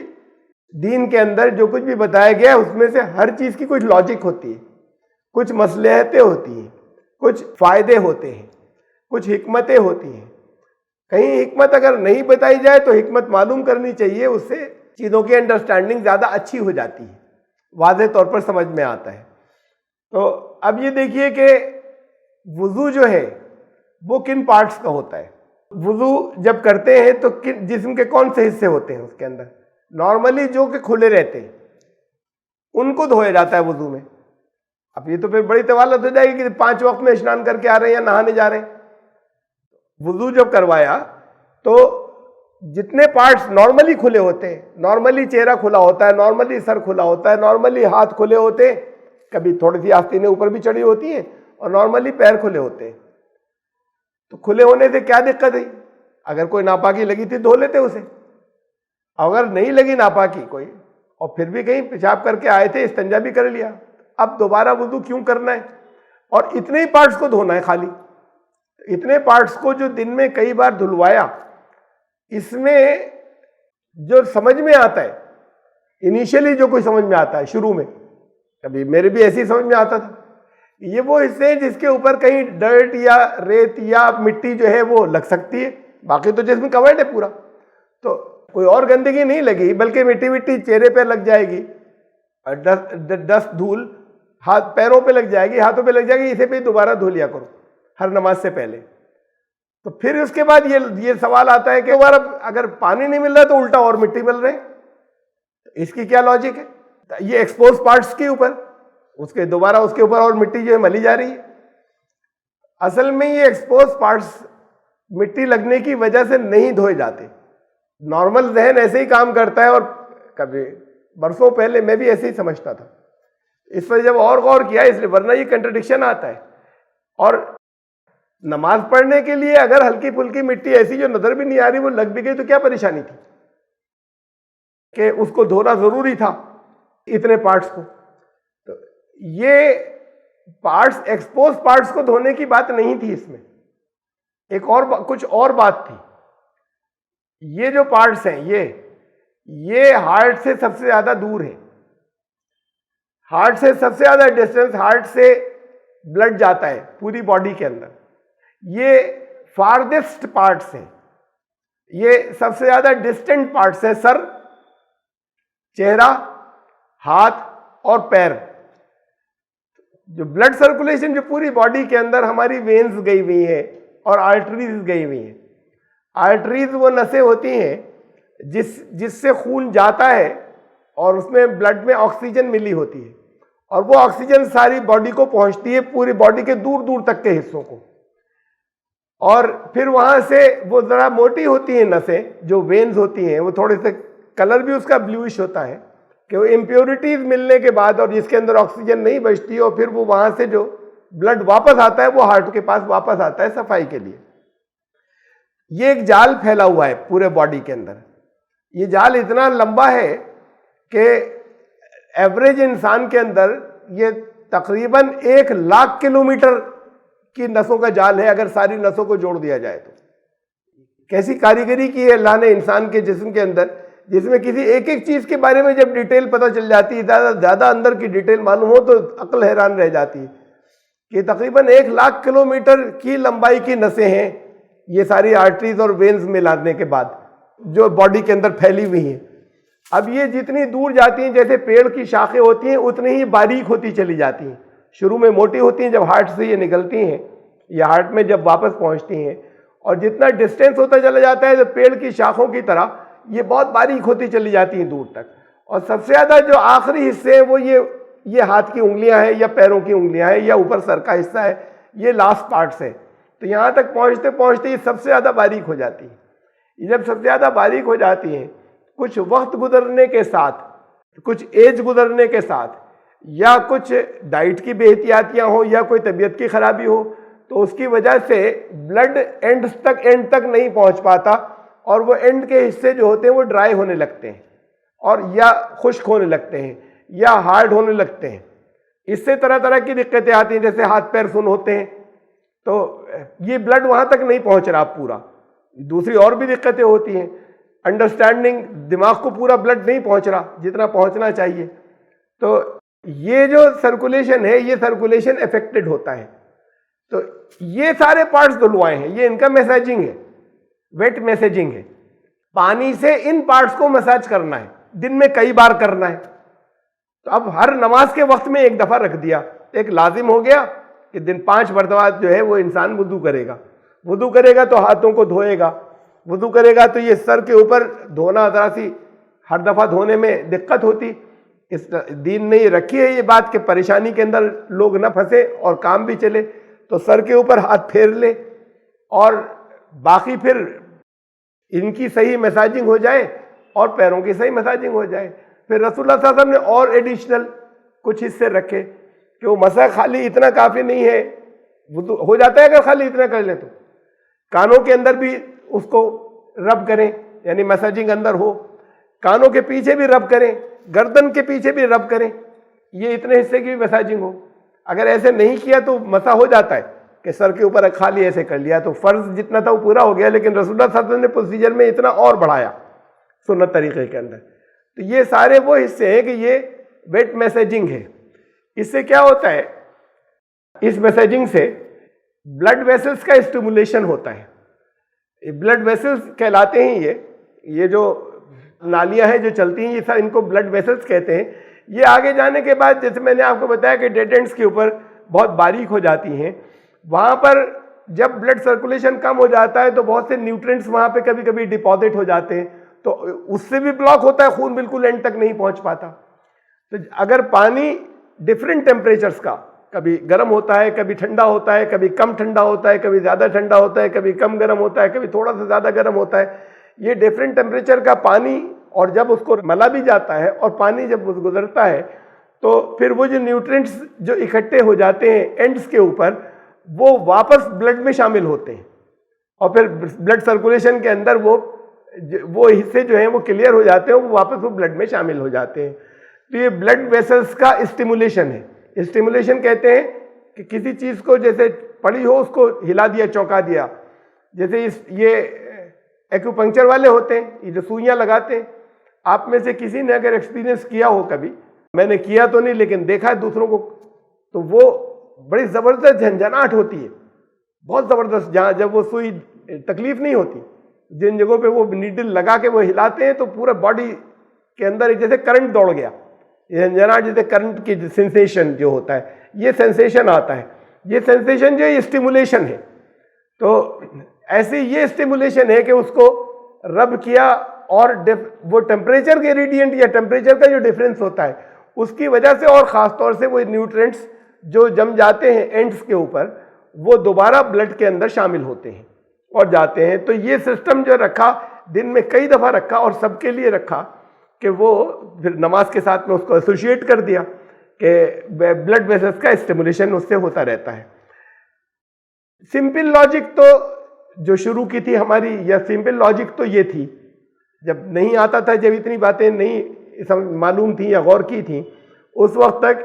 دین کے اندر جو کچھ بھی بتایا گیا ہے اس میں سے ہر چیز کی کچھ لاجک ہوتی ہے، کچھ مصلحتیں ہوتی ہیں، کچھ فائدے ہوتے ہیں، کچھ حکمتیں ہوتی ہیں. کہیں حکمت اگر نہیں بتائی جائے تو حکمت معلوم کرنی چاہیے، اس سے چیزوں کی انڈرسٹینڈنگ زیادہ اچھی ہو جاتی ہے، واضح طور پر سمجھ میں آتا ہے. تو اب یہ دیکھیے کہ وضو جو ہے وہ کن پارٹس کا ہوتا ہے. وضو جب کرتے ہیں تو جسم کے کون سے حصے ہوتے ہیں اس کے اندر؟ نارملی جو کہ کھلے رہتے ہیں ان کو دھویا جاتا ہے وضو میں. اب یہ تو پھر بڑی طوالت ہو جائے گی کہ 5 وقت میں اشنان کر کے آ رہے ہیں یا نہانے جا رہے ہیں. وضو جب کروایا تو جتنے پارٹس نارملی کھلے ہوتے ہیں، نارملی چہرہ کھلا ہوتا ہے، نارملی سر کھلا ہوتا ہے، نارملی ہاتھ کھلے ہوتے ہیں، کبھی تھوڑی سی آستینیں اوپر بھی چڑھی ہوتی ہیں، اور نارملی پیر کھلے ہوتے ہیں. تو کھلے ہونے سے کیا دقت ہے؟ اگر کوئی ناپاکی لگی تھی دھو لیتے اسے. اگر نہیں لگی ناپاکی کوئی اور پھر بھی کہیں پیشاب کر کے آئے تھے، استنجا بھی کر لیا، اب دوبارہ وضو کیوں کرنا ہے؟ اور اتنے ہی پارٹس کو دھونا ہے خالی. اتنے پارٹس کو جو دن میں کئی بار دھلوایا، اس میں جو سمجھ میں آتا ہے انیشیلی جو کوئی سمجھ میں آتا ہے شروع میں، کبھی میرے بھی ایسی سمجھ میں آتا تھا، یہ وہ حصے جس کے اوپر کہیں ڈرٹ یا ریت یا مٹی جو ہے وہ لگ سکتی ہے، باقی تو جسم کورڈ ہے پورا. تو کوئی اور گندگی نہیں لگی بلکہ مٹی چہرے پہ لگ جائے گی، ڈسٹ دھول ہاتھ پیروں پہ لگ جائے گی، ہاتھوں پہ لگ جائے گی، اسے پہ دوبارہ دھو لیا کرو ہر نماز سے پہلے. تو پھر اس کے بعد یہ سوال آتا ہے کہ اگر پانی نہیں مل رہا تو الٹا اور مٹی مل رہے، اس کی کیا لاجک ہے؟ یہ ایکسپوز پارٹس کے اوپر اس کے اوپر اور مٹی جو ہے ملی جا رہی ہے. اصل میں یہ ایکسپوز پارٹس مٹی لگنے کی وجہ سے نہیں دھوئے جاتے. نارمل ذہن ایسے ہی کام کرتا ہے، اور کبھی برسوں پہلے میں بھی ایسے ہی سمجھتا تھا. اس پر جب اور غور کیا، اس لیے ورنہ یہ کنٹرڈکشن آتا ہے. اور نماز پڑھنے کے لیے اگر ہلکی پھلکی مٹی ایسی جو نظر بھی نہیں آ رہی وہ لگ بھی گئی تو کیا پریشانی تھی کہ اس کو دھونا ضروری تھا اتنے پارٹس کو. تو یہ پارٹس ایکسپوز پارٹس کو دھونے کی بات نہیں تھی، اس میں ایک اور کچھ اور بات تھی. یہ جو پارٹس ہیں یہ ہارٹ سے سب سے زیادہ دور ہیں. ہارٹ سے سب سے زیادہ ڈسٹینس ہارٹ سے بلڈ جاتا ہے پوری باڈی کے اندر، یہ فاردسٹ پارٹس ہیں، یہ سب سے زیادہ ڈسٹینٹ پارٹس ہیں، سر، چہرہ، ہاتھ اور پیر۔ جو بلڈ سرکولیشن جو پوری باڈی کے اندر ہماری وینز گئی ہوئی ہیں اور آرٹریز گئی ہوئی ہیں۔ آرٹریز وہ نسیں ہوتی ہیں جس سے خون جاتا ہے اور اس میں بلڈ میں آکسیجن ملی ہوتی ہے، اور وہ آکسیجن ساری باڈی کو پہنچتی ہے، پوری باڈی کے دور دور تک کے حصوں کو، اور پھر وہاں سے وہ ذرا موٹی ہوتی ہیں نسیں جو وینز ہوتی ہیں، وہ تھوڑے سے کلر بھی اس کا بلیوش ہوتا ہے کہ وہ امپیورٹیز ملنے کے بعد اور جس کے اندر آکسیجن نہیں بچتی، اور پھر وہ وہاں سے جو بلڈ واپس آتا ہے وہ ہارٹ کے پاس واپس آتا ہے صفائی کے لیے۔ یہ ایک جال پھیلا ہوا ہے پورے باڈی کے اندر۔ یہ جال اتنا لمبا ہے کہ ایوریج انسان کے اندر یہ تقریباً 1,00,000 کلومیٹر کی نسوں کا جال ہے، اگر ساری نسوں کو جوڑ دیا جائے تو۔ کیسی کاریگری کی ہے اللہ نے انسان کے جسم کے اندر، جس میں کسی ایک ایک چیز کے بارے میں جب ڈیٹیل پتہ چل جاتی ہے، زیادہ اندر کی ڈیٹیل معلوم ہو تو عقل حیران رہ جاتی ہے کہ تقریباً 1,00,000 کلومیٹر کی لمبائی کی نسیں ہیں، یہ ساری آرٹریز اور وینز ملانے کے بعد جو باڈی کے اندر پھیلی ہوئی ہیں۔ اب یہ جتنی دور جاتی ہیں، جیسے پیڑ کی شاخیں ہوتی ہیں اتنی ہی باریک ہوتی چلی جاتی ہیں۔ شروع میں موٹی ہوتی ہیں، جب ہارٹ سے یہ نکلتی ہیں یا ہارٹ میں جب واپس پہنچتی ہیں، اور جتنا ڈسٹینس ہوتا چلا جاتا ہے تو پیڑ کی شاخوں کی طرح یہ بہت باریک ہوتی چلی جاتی ہیں دور تک، اور سب سے زیادہ جو آخری حصے ہیں وہ یہ ہاتھ کی انگلیاں ہیں یا پیروں کی انگلیاں ہیں یا اوپر سر کا حصہ ہے، یہ لاسٹ پارٹس ہے۔ تو یہاں تک پہنچتے پہنچتے یہ سب سے زیادہ باریک ہو جاتی ہیں۔ یہ جب سب سے زیادہ باریک ہو جاتی ہیں، کچھ وقت گزرنے کے ساتھ، کچھ ایج گزرنے کے ساتھ، یا کچھ ڈائٹ کی بے احتیاطیاں ہوں یا کوئی طبیعت کی خرابی ہو، تو اس کی وجہ سے بلڈ اینڈ تک نہیں پہنچ پاتا، اور وہ اینڈ کے حصے جو ہوتے ہیں وہ ڈرائی ہونے لگتے ہیں، اور یا خشک ہونے لگتے ہیں یا ہارڈ ہونے لگتے ہیں۔ اس سے طرح طرح کی دقتیں آتی ہیں، جیسے ہاتھ پیر سن ہوتے ہیں، تو یہ بلڈ وہاں تک نہیں پہنچ رہا پورا۔ دوسری اور بھی دقتیں ہوتی ہیں، انڈرسٹینڈنگ، دماغ کو پورا بلڈ نہیں پہنچ رہا جتنا پہنچنا چاہیے۔ تو یہ جو سرکولیشن ہے، یہ سرکولیشن افیکٹڈ ہوتا ہے۔ تو یہ سارے پارٹس دھلوائے ہیں، یہ ان کا میسیجنگ ہے، ویٹ میسیجنگ ہے۔ پانی سے ان پارٹس کو مساج کرنا ہے، دن میں کئی بار کرنا ہے۔ تو اب ہر نماز کے وقت میں ایک دفعہ رکھ دیا، ایک لازم ہو گیا کہ دن 5 مرتبہ جو ہے وہ انسان وضو کرے گا۔ وضو کرے گا تو ہاتھوں کو دھوئے گا، وضو کرے گا تو یہ سر کے اوپر دھونا ذرا سی ہر دفعہ دھونے میں دقت ہوتی۔ اس دین نے یہ رکھی ہے یہ بات کہ پریشانی کے اندر لوگ نہ پھنسے اور کام بھی چلے، تو سر کے اوپر ہاتھ پھیر لے، اور باقی پھر ان کی صحیح مساجنگ ہو جائے اور پیروں کی صحیح مساجنگ ہو جائے۔ پھر رسول اللہ صلی اللہ علیہ وسلم نے اور ایڈیشنل کچھ حصے رکھے کہ وہ مسح خالی اتنا کافی نہیں ہے، وضو ہو جاتا ہے اگر خالی اتنا کر لیں تو۔ کانوں کے اندر بھی اس کو رب کریں، یعنی مساجنگ اندر ہو، کانوں کے پیچھے بھی رب کریں، گردن کے پیچھے بھی رب کریں، یہ اتنے حصے کی بھی مساجنگ ہو۔ اگر ایسے نہیں کیا تو مسح ہو جاتا ہے کہ سر کے اوپر خالی ایسے کر لیا تو فرض جتنا تھا وہ پورا ہو گیا، لیکن رسول اللہ صلی اللہ علیہ وسلم نے پروسیجر میں اتنا اور بڑھایا سنت طریقے کے اندر۔ تو یہ سارے وہ حصے ہیں کہ یہ ویٹ میسیجنگ ہے۔ اس سے کیا ہوتا ہے، اس میسیجنگ سے بلڈ ویسلز کا اسٹیمولیشن ہوتا ہے۔ بلڈ ویسلز کہلاتے ہیں یہ جو نالیاں ہیں جو چلتی ہیں، یہ سب ان کو بلڈ ویسلز کہتے ہیں۔ یہ آگے جانے کے بعد جیسے میں نے آپ کو بتایا کہ ڈیڈ اینڈز کے اوپر بہت باریک ہو جاتی ہیں، وہاں پر جب بلڈ سرکولیشن کم ہو جاتا ہے تو بہت سے نیوٹرینٹس وہاں پہ کبھی کبھی ڈپازٹ ہو جاتے ہیں، تو اس سے بھی بلاک ہوتا ہے، خون بالکل اینڈ تک نہیں پہنچ پاتا۔ تو اگر پانی ڈفرینٹ ٹیمپریچرز کا، کبھی گرم ہوتا ہے، کبھی ٹھنڈا ہوتا ہے، کبھی کم ٹھنڈا ہوتا ہے، کبھی زیادہ ٹھنڈا ہوتا ہے، کبھی کم گرم ہوتا ہے، کبھی تھوڑا سا زیادہ گرم ہوتا ہے، یہ ڈفرینٹ ٹیمپریچر کا پانی، اور جب اس کو ملا بھی جاتا ہے اور پانی جب گزرتا ہے تو پھر وہ جو نیوٹرینٹس جو اکٹھے ہو جاتے ہیں اینڈز کے اوپر، وہ واپس بلڈ میں شامل ہوتے ہیں، اور پھر بلڈ سرکولیشن کے اندر وہ حصے جو ہیں وہ کلیئر ہو جاتے ہیں، وہ واپس وہ بلڈ میں شامل ہو جاتے ہیں۔ تو یہ بلڈ ویسلز کا اسٹیمولیشن ہے۔ اسٹیمولیشن کہتے ہیں کہ کسی چیز کو جیسے پڑی ہو اس کو ہلا دیا، چونکا دیا، جیسے یہ ایکوپنکچر والے ہوتے ہیں، یہ جو سوئیاں لگاتے ہیں، آپ میں سے کسی نے اگر ایکسپیرینس کیا ہو کبھی، میں نے کیا تو نہیں لیکن دیکھا ہے دوسروں کو، تو وہ بڑی زبردست جھنجھناہٹ ہوتی ہے، بہت زبردست، جہاں جب وہ سوئی تکلیف نہیں ہوتی، جن جگہوں پہ وہ نیڈل لگا کے وہ ہلاتے ہیں تو پورا باڈی کے اندر جیسے کرنٹ دوڑ گیا، یہ جھنجھناہٹ جیسے کرنٹ کی سینسیشن جو ہوتا ہے، یہ سینسیشن آتا ہے، یہ سینسیشن جو ہے اسٹیمولیشن ہے. تو ایسی یہ اسٹیمولیشن ہے کہ اس کو رب کیا اور وہ ٹیمپریچر گریڈینٹ یا ٹیمپریچر کا جو ڈفرینس ہوتا ہے اس کی وجہ سے، اور خاص طور سے وہ نیوٹرینٹس جو جم جاتے ہیں اینٹس کے اوپر وہ دوبارہ بلڈ کے اندر شامل ہوتے ہیں اور جاتے ہیں. تو یہ سسٹم جو رکھا دن میں کئی دفعہ رکھا اور سب کے لیے رکھا کہ وہ پھر نماز کے ساتھ میں اس کو ایسوشیٹ کر دیا کہ بلڈ ویسلز کا اسٹیمولیشن اس سے ہوتا رہتا ہے. سمپل لاجک تو جو شروع کی تھی ہماری، یا سمپل لاجک تو یہ تھی جب نہیں آتا تھا، جب اتنی باتیں نہیں معلوم تھیں یا غور کی تھیں اس وقت تک،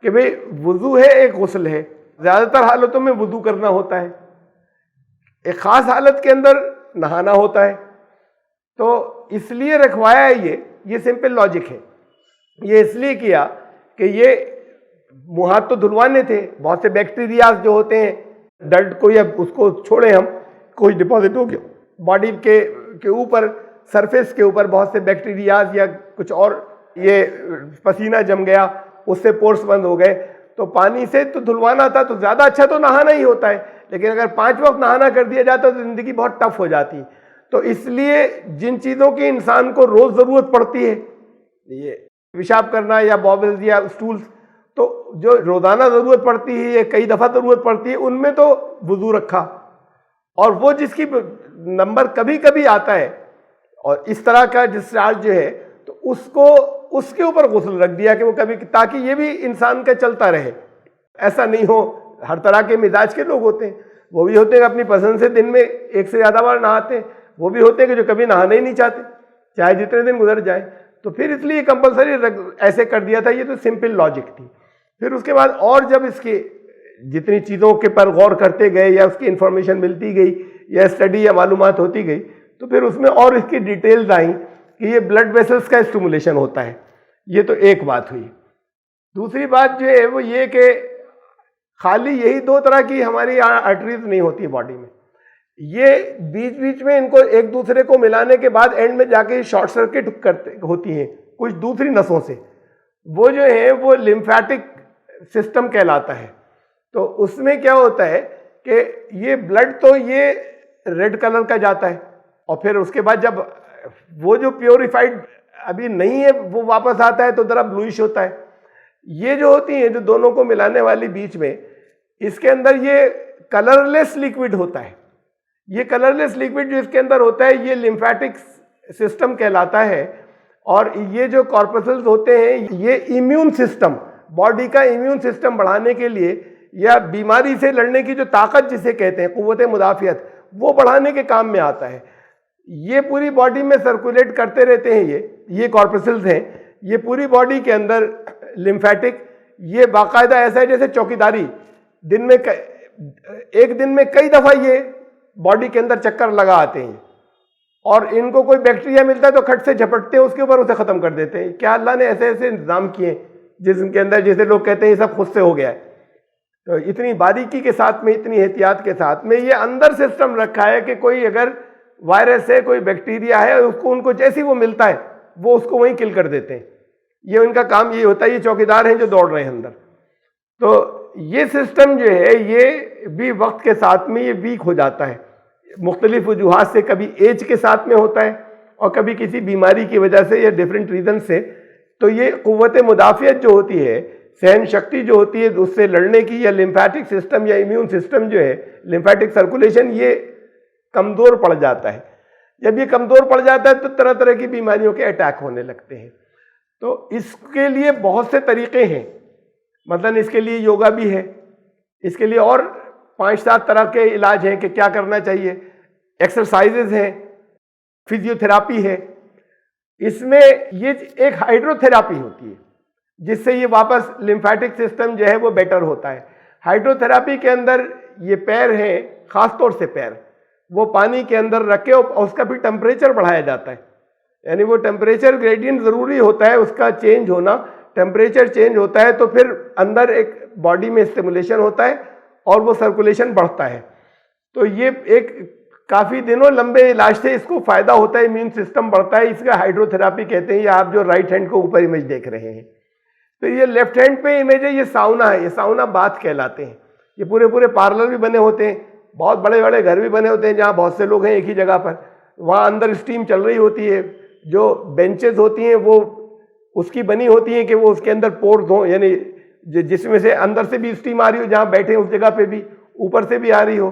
کہ بھئی وضو ہے ایک غسل ہے، زیادہ تر حالتوں میں وضو کرنا ہوتا ہے، ایک خاص حالت کے اندر نہانا ہوتا ہے. تو اس لیے رکھوایا ہے یہ سمپل لاجک ہے. یہ اس لیے کیا کہ یہ منہ ہاتھ تو دھلوانے تھے، بہت سے بیکٹیریاز جو ہوتے ہیں ڈرٹ کو، یا اس کو چھوڑیں ہم، کوئی ڈپازٹ ہو گیا باڈی کے اوپر، سرفیس کے اوپر بہت سے بیکٹیریاز یا کچھ اور، یہ پسینہ جم گیا اس سے پورس بند ہو گئے، تو پانی سے تو دھلوانا تھا، تو زیادہ اچھا تو نہانا ہی ہوتا ہے، لیکن اگر 5 وقت نہانا کر دیا جاتا تو زندگی بہت ٹف ہو جاتی. تو اس لیے جن چیزوں کی انسان کو روز ضرورت پڑتی ہے، یہ پیشاب کرنا یا بابلز یا اسٹولز، تو جو روزانہ ضرورت پڑتی ہے یا کئی دفعہ ضرورت پڑتی ہے، ان میں تو وضو رکھا. اور وہ جس کی نمبر کبھی کبھی آتا ہے اور اس طرح کا ڈسچارج جو ہے، تو اس کو اس کے اوپر غسل رکھ دیا کہ وہ کبھی، تاکہ یہ بھی انسان کا چلتا رہے. ایسا نہیں ہو، ہر طرح کے مزاج کے لوگ ہوتے ہیں، وہ بھی ہوتے ہیں اپنی پسند سے دن میں ایک سے زیادہ بار نہاتے ہیں، وہ بھی ہوتے ہیں کہ جو کبھی نہانا ہی نہیں چاہتے چاہے جتنے دن گزر جائیں. تو پھر اس لیے کمپلسری ایسے کر دیا تھا. یہ تو سمپل لاجک تھی. پھر اس کے بعد اور جب اس کی جتنی چیزوں کے پر غور کرتے گئے یا اس کی انفارمیشن ملتی گئی یا اسٹڈی یا معلومات ہوتی گئی، تو پھر اس میں اور اس کی ڈیٹیلز آئیں کہ یہ بلڈ ویسلز کا اسٹیمولیشن ہوتا ہے. یہ تو ایک بات ہوئی. دوسری بات جو ہے وہ یہ کہ خالی یہی 2 طرح کی ہماری آرٹریز نہیں ہوتی باڈی میں، یہ بیچ بیچ میں ان کو ایک دوسرے کو ملانے کے بعد اینڈ میں جا کے شارٹ سرکٹ ہوتی ہیں کچھ دوسری نسوں سے. وہ جو ہیں وہ لمفیٹک سسٹم کہلاتا ہے. تو اس میں کیا ہوتا ہے کہ یہ بلڈ تو یہ ریڈ کلر کا جاتا ہے، اور پھر اس کے بعد جب وہ جو پیوریفائڈ ابھی نہیں ہے وہ واپس آتا ہے تو ذرا بلوئش ہوتا ہے. یہ جو ہوتی ہیں جو دونوں کو ملانے والی بیچ میں، اس کے اندر یہ کلر لیس لیکوڈ ہوتا ہے. یہ کلر لیس لیکوڈ جو اس کے اندر ہوتا ہے یہ لمفیٹک سسٹم کہلاتا ہے. اور یہ جو کارپسلز ہوتے ہیں یہ ایمیون سسٹم، باڈی کا ایمیون سسٹم بڑھانے کے لیے یا بیماری سے لڑنے کی جو طاقت جسے کہتے ہیں، قوت مدافعت، وہ بڑھانے کے کام میں آتا ہے. یہ پوری باڈی میں سرکولیٹ کرتے رہتے ہیں. یہ کارپسلز ہیں، یہ پوری باڈی کے اندر لمفیٹک، یہ باقاعدہ ایسا ہے جیسے چوکیداری، دن میں ایک دن میں کئی دفعہ یہ باڈی کے اندر چکر لگا آتے ہیں، اور ان کو کوئی بیکٹیریا ملتا ہے تو کھٹ سے جھپٹتے ہیں اس کے اوپر، اسے ختم کر دیتے ہیں. کیا اللہ نے ایسے ایسے انتظام کیے جس کے اندر جیسے لوگ کہتے ہیں یہ سب خود سے ہو گیا ہے. تو اتنی باریکی کے ساتھ میں، اتنی احتیاط کے ساتھ میں یہ اندر سسٹم رکھا ہے کہ کوئی اگر وائرس ہے، کوئی بیکٹیریا ہے، اس کو ان کو جیسی وہ ملتا ہے وہ اس کو وہیں کل کر دیتے ہیں. یہ ان کا کام یہ ہوتا ہے. یہ چوکیدار ہیں جو دوڑ رہے ہیں اندر. تو یہ سسٹم جو ہے یہ بھی وقت کے ساتھ میں یہ ویک ہو جاتا ہے مختلف وجوہات سے. کبھی ایج کے ساتھ میں ہوتا ہے اور کبھی کسی بیماری کی وجہ سے یا ڈیفرنٹ ریزن سے. تو یہ قوت مدافعت جو ہوتی ہے، سہن شکتی جو ہوتی ہے اس سے لڑنے کی، یا لمفیٹک سسٹم یا امیون سسٹم جو ہے، لمفیٹک سرکولیشن، یہ کمزور پڑ جاتا ہے. جب یہ کمزور پڑ جاتا ہے تو طرح طرح کی بیماریوں کے اٹیک ہونے لگتے ہیں. تو اس کے لیے بہت سے طریقے ہیں. مثلا اس کے لیے یوگا بھی ہے، اس کے لیے اور 5-7 طرح کے علاج ہیں کہ کیا کرنا چاہیے. ایکسرسائزز ہیں، فزیو تھراپی ہے. اس میں یہ ایک ہائیڈرو تھراپی ہوتی ہے جس سے یہ واپس لمفیٹک سسٹم جو ہے وہ بیٹر ہوتا ہے. ہائیڈرو تھراپی کے اندر یہ پیر ہیں، خاص طور سے پیر، وہ پانی کے اندر رکھ کے اور اس کا بھی ٹمپریچر بڑھایا جاتا ہے. یعنی وہ ٹمپریچر گریڈینٹ ضروری ہوتا ہے، اس کا چینج ہونا، ٹمپریچر چینج ہوتا ہے تو پھر اندر ایک باڈی میں اسٹیمولیشن ہوتا ہے اور وہ سرکولیشن بڑھتا ہے. تو یہ ایک کافی دنوں لمبے علاج سے اس کو فائدہ ہوتا ہے, امیون سسٹم بڑھتا ہے. اس کا ہائیڈرو تھراپی کہتے ہیں. یہ آپ جو رائٹ ہینڈ کو اوپر امیج دیکھ رہے ہیں, تو یہ لیفٹ ہینڈ پہ امیج ہے, یہ ساؤنا ہے. یہ ساؤنا باتھ کہلاتے ہیں. یہ پورے پارلر بھی بنے ہوتے ہیں, بہت بڑے بڑے گھر بھی بنے ہوتے ہیں جہاں بہت سے لوگ ہیں ایک ہی جگہ پر. وہاں اندر اسٹیم چل رہی ہوتی ہے. جو بینچز ہوتی ہیں وہ اس کی بنی ہوتی ہیں کہ وہ اس کے اندر پورز ہوں, یعنی جس میں سے اندر سے بھی اسٹیم آ رہی ہو, جہاں بیٹھے ہیں اس جگہ پہ بھی اوپر سے بھی آ رہی ہو.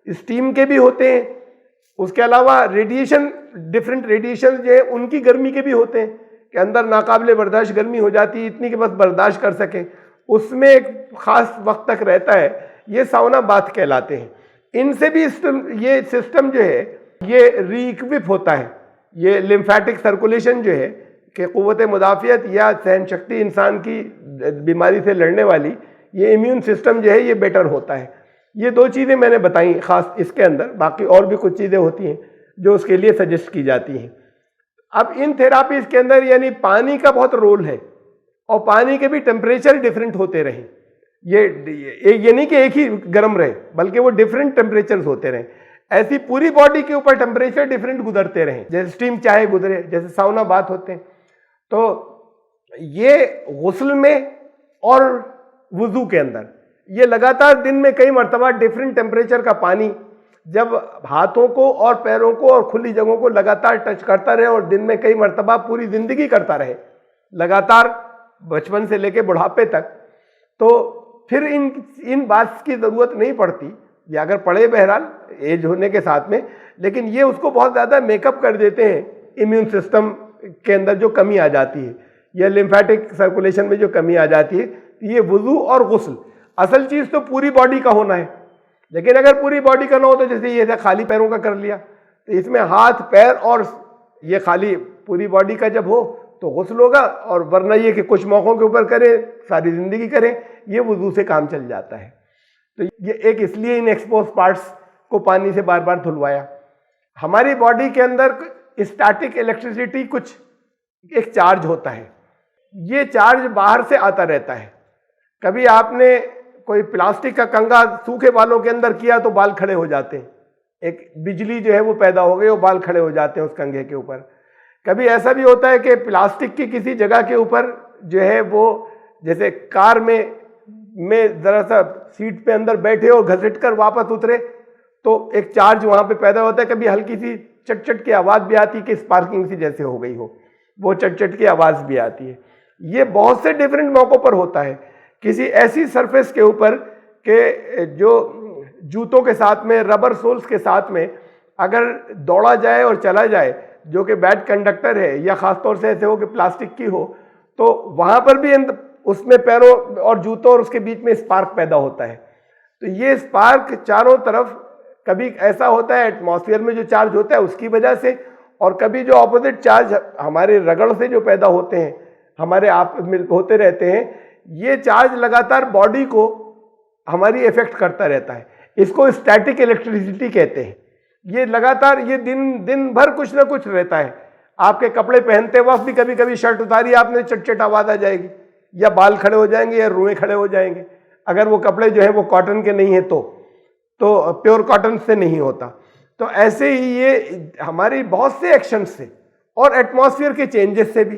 اسٹیم کے بھی ہوتے ہیں. اس کے علاوہ ریڈیشن, ڈفرینٹ ریڈیشن جو ہے ان کی گرمی کے بھی ہوتے ہیں کہ اندر ناقابل برداشت گرمی ہو جاتی ہے, اتنی کہ بس برداشت کر سکیں. اس میں ایک خاص وقت تک رہتا ہے. یہ ساؤنا باتھ کہلاتے ہیں. ان سے بھی یہ سسٹم جو ہے یہ ری ایکوپ ہوتا ہے. یہ لمفیٹک سرکولیشن جو ہے کہ قوت مدافعت یا سہن شکتی انسان کی بیماری سے لڑنے والی, یہ امیون سسٹم جو ہے یہ بیٹر ہوتا ہے. یہ 2 چیزیں میں نے بتائیں خاص اس کے اندر, باقی اور بھی کچھ چیزیں ہوتی ہیں جو اس کے لیے سجیسٹ کی جاتی ہیں. اب ان تھراپیز کے اندر یعنی پانی کا بہت رول ہے, اور پانی کے بھی ٹیمپریچر ڈیفرنٹ ہوتے رہیں. یہ نہیں کہ ایک ہی گرم رہے, بلکہ وہ ڈیفرنٹ ٹیمپریچرز ہوتے رہیں. ایسی پوری باڈی کے اوپر ٹیمپریچر ڈیفرنٹ گزرتے رہیں, جیسے اسٹیم چاہے گزرے, جیسے ساؤنا باتھ ہوتے ہیں. تو یہ غسل میں اور وضو کے اندر یہ لگاتار دن میں کئی مرتبہ ڈیفرنٹ ٹیمپریچر کا پانی جب ہاتھوں کو اور پیروں کو اور کھلی جگہوں کو لگاتار ٹچ کرتا رہے, اور دن میں کئی مرتبہ پوری زندگی کرتا رہے لگاتار, بچپن سے لے کے بڑھاپے تک, تو پھر ان بات کی ضرورت نہیں پڑتی, یا اگر پڑے بہرحال ایج ہونے کے ساتھ میں, لیکن یہ اس کو بہت زیادہ میک اپ کر دیتے ہیں. امیون سسٹم کے اندر جو کمی آ جاتی ہے یا لمفیٹک سرکولیشن میں جو کمی آ جاتی ہے, یہ وضو اور غسل اصل چیز تو پوری باڈی کا ہونا ہے. لیکن اگر پوری باڈی کا نہ ہو تو جیسے یہ خالی پیروں کا کر لیا, تو اس میں ہاتھ پیر اور یہ خالی پوری باڈی کا جب ہو تو غسل ہوگا, اور ورنہ یہ کہ کچھ موقعوں کے اوپر کریں, ساری زندگی کریں, یہ وضو سے کام چل جاتا ہے. تو یہ ایک اس لیے ان ایکسپوز پارٹس کو پانی سے بار بار دھلوایا. ہماری باڈی کے اندر اسٹیٹک الیکٹریسٹی کچھ ایک چارج ہوتا ہے. یہ چارج باہر سے آتا رہتا ہے. کبھی آپ نے کوئی پلاسٹک کا کنگا سوکھے بالوں کے اندر کیا تو بال کھڑے ہو جاتے ہیں, ایک بجلی جو ہے وہ پیدا ہو گئی, وہ بال کھڑے ہو جاتے ہیں اس کنگھے کے اوپر. کبھی ایسا بھی ہوتا ہے کہ پلاسٹک کی کسی جگہ کے اوپر جو ہے وہ جیسے کار میں ذرا سا سیٹ پہ اندر بیٹھے اور گھسٹ کر واپس اترے تو ایک چارج وہاں پہ پیدا ہوتا ہے. کبھی ہلکی سی چٹ چٹ کی آواز بھی آتی ہے کہ اسپارکنگ سی جیسے ہو گئی ہو, وہ چٹ چٹ کی آواز بھی آتی ہے. یہ بہت سے ڈیفرنٹ موقعوں پر ہوتا ہے. کسی ایسی سرفیس کے اوپر کہ جو جوتوں کے ساتھ میں, ربر سولز کے ساتھ میں اگر دوڑا جائے اور چلا جائے جو کہ بیڈ کنڈکٹر ہے, یا خاص طور سے ایسے ہو کہ پلاسٹک کی ہو, تو وہاں پر بھی اس میں پیروں اور جوتوں اور اس کے بیچ میں اسپارک پیدا ہوتا ہے. تو یہ اسپارک چاروں طرف کبھی ایسا ہوتا ہے ایٹماسفیئر میں جو چارج ہوتا ہے اس کی وجہ سے, اور کبھی جو اپوزٹ چارج ہمارے رگڑ سے جو پیدا ہوتے ہیں, ہمارے آپ ہوتے رہتے ہیں, یہ چارج لگاتار باڈی کو ہماری افیکٹ کرتا رہتا ہے. اس کو اسٹیٹک الیکٹریسٹی کہتے ہیں. یہ لگاتار یہ دن بھر کچھ نہ کچھ رہتا ہے. آپ کے کپڑے پہنتے وقت بھی کبھی کبھی شرٹ اتاری آپ نے, چٹ چٹ آواز آ جائے گی, یا بال کھڑے ہو جائیں گے, یا روئیں کھڑے ہو جائیں گے. اگر وہ کپڑے جو ہیں وہ کاٹن کے نہیں ہیں تو پیور کاٹن سے نہیں ہوتا. تو ایسے ہی یہ ہماری بہت سے ایکشن سے, اور ایٹماسفیئر کے چینجز سے بھی,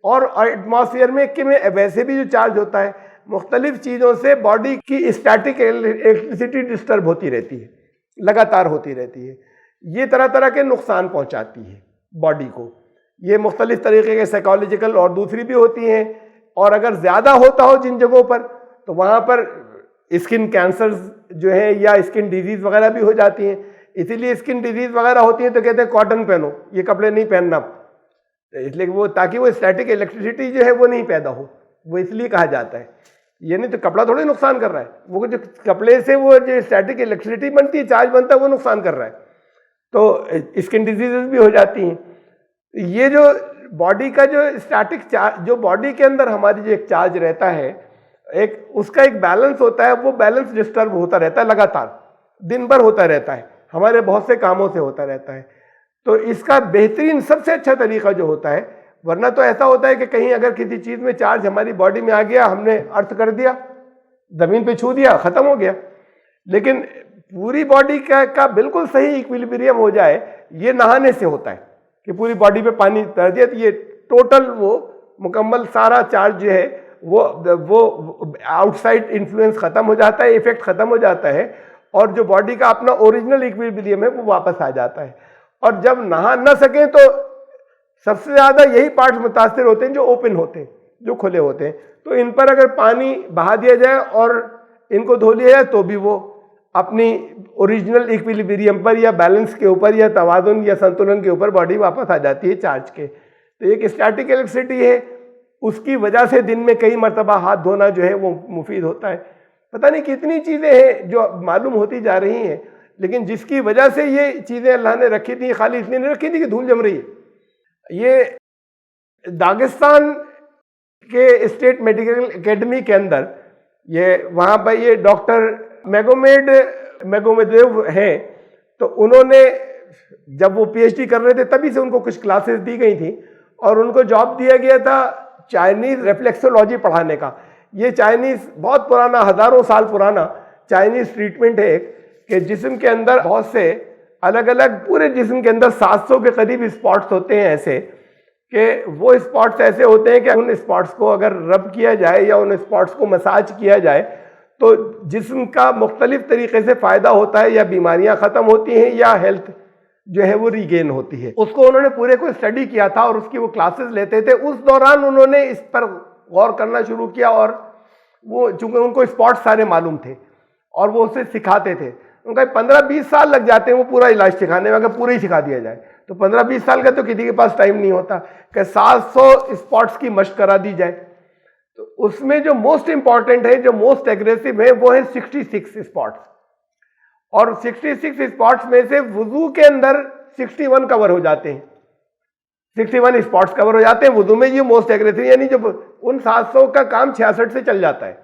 اور ایٹماسفیئر میں کہ ویسے بھی جو چارج ہوتا ہے مختلف چیزوں سے باڈی کی اسٹیٹک الیکٹریسٹی ڈسٹرب ہوتی رہتی ہے, لگاتار ہوتی رہتی ہے. یہ طرح طرح کے نقصان پہنچاتی ہے باڈی کو. یہ مختلف طریقے کے سائیکالوجیکل اور دوسری بھی ہوتی ہیں, اور اگر زیادہ ہوتا ہو جن جگہوں پر تو وہاں پر اسکن کینسرز جو ہیں یا اسکن ڈیزیز وغیرہ بھی ہو جاتی ہیں. اسی لیے اسکن ڈیزیز وغیرہ ہوتی ہیں تو کہتے ہیں کاٹن پہنو, یہ کپڑے نہیں پہننا, اس لیے وہ تاکہ وہ اسٹیٹک الیکٹریسٹی جو ہے وہ نہیں پیدا ہو, وہ اس لیے کہا جاتا ہے. یہ نہیں تو کپڑا تھوڑی نقصان کر رہا ہے, وہ جو کپڑے سے وہ جو اسٹیٹک الیکٹریسٹی بنتی ہے, چارج بنتا ہے, وہ نقصان کر رہا ہے. تو اسکن ڈیزیزز بھی ہو جاتی ہیں. یہ جو باڈی کا جو اسٹیٹک چارج, جو باڈی کے اندر ہماری جو ایک چارج رہتا ہے, ایک اس کا ایک بیلنس ہوتا ہے, وہ بیلنس ڈسٹرب ہوتا رہتا ہے لگاتار, دن بھر ہوتا رہتا ہے, ہمارے بہت سے کاموں سے ہوتا رہتا ہے. تو اس کا بہترین سب سے اچھا طریقہ جو ہوتا ہے ورنہ تو ایسا ہوتا ہے کہ کہیں اگر کسی چیز میں چارج ہماری باڈی میں آ گیا, ہم نے ارتھ کر دیا, زمین پہ چھو دیا, ختم ہو گیا. لیکن پوری باڈی کا بالکل صحیح ایکویلیبریم ہو جائے, یہ نہانے سے ہوتا ہے کہ پوری باڈی پہ پانی تیر دیا, یہ ٹوٹل وہ مکمل سارا چارج جو ہے وہ آؤٹ سائڈ انفلوئنس ختم ہو جاتا ہے, ایفیکٹ ختم ہو جاتا ہے, اور جو باڈی کا اپنا اوریجنل ایکویلیبریم ہے وہ واپس آ جاتا ہے. اور جب نہا نہ سکیں تو سب سے زیادہ یہی پارٹس متاثر ہوتے ہیں جو اوپن ہوتے ہیں, جو کھلے ہوتے ہیں. تو ان پر اگر پانی بہا دیا جائے اور ان کو دھو لیا جائے تو بھی وہ اپنی اوریجنل ایکویلیبریم پر یا بیلنس کے اوپر یا توازن یا سنتولن کے اوپر باڈی واپس آ جاتی ہے چارج کے. تو ایک اسٹیٹک الیکٹریسٹی ہے, اس کی وجہ سے دن میں کئی مرتبہ ہاتھ دھونا جو ہے وہ مفید ہوتا ہے. پتہ نہیں کتنی چیزیں ہیں جو معلوم ہوتی جا رہی ہیں, لیکن جس کی وجہ سے یہ چیزیں اللہ نے رکھی تھی, خالی اس لیے نہیں رکھی تھی کہ دھول جم رہی ہے. یہ داغستان کے اسٹیٹ میڈیکل اکیڈمی کے اندر یہ وہاں پہ یہ ڈاکٹر میگومیدیو ہیں, تو انہوں نے جب وہ پی ایچ ڈی کر رہے تھے تبھی سے ان کو کچھ کلاسز دی گئی تھیں, اور ان کو جاب دیا گیا تھا چائنیز ریفلیکسولوجی پڑھانے کا. یہ چائنیز بہت پرانا, ہزاروں سال پرانا چائنیز ٹریٹمنٹ ہے کہ جسم کے اندر بہت سے الگ الگ, پورے جسم کے اندر 700 کے قریب اسپاٹس ہوتے ہیں ایسے, کہ وہ اسپاٹس ایسے ہوتے ہیں کہ ان اسپاٹس کو اگر رب کیا جائے یا ان اسپاٹس کو مساج کیا جائے تو جسم کا مختلف طریقے سے فائدہ ہوتا ہے, یا بیماریاں ختم ہوتی ہیں یا ہیلتھ جو ہے وہ ریگین ہوتی ہے. اس کو انہوں نے پورے کو اسٹڈی کیا تھا اور اس کی وہ کلاسز لیتے تھے. اس دوران انہوں نے اس پر غور کرنا شروع کیا, اور وہ چونکہ ان کو اسپاٹس سارے معلوم تھے اور وہ اسے سکھاتے تھے. ان کا 15-20 سال لگ جاتے ہیں وہ پورا علاج سکھانے میں, اگر پورا ہی سکھا دیا جائے تو 15-20 سال کا تو کسی کے پاس ٹائم نہیں ہوتا کہ 700 اسپاٹس کی مشق کرا دی جائے. تو اس میں جو موسٹ امپورٹنٹ ہے, جو موسٹ ایگریسو ہے, وہ ہے 66 اسپاٹس, اور 66 اسپاٹس میں سے وضو کے اندر 61 کور ہو جاتے ہیں, 61 اسپاٹس کور ہو جاتے ہیں وضو میں. یہ موسٹ ایگریسو, یعنی جب ان 700 کا کام 66 سے چل جاتا ہے,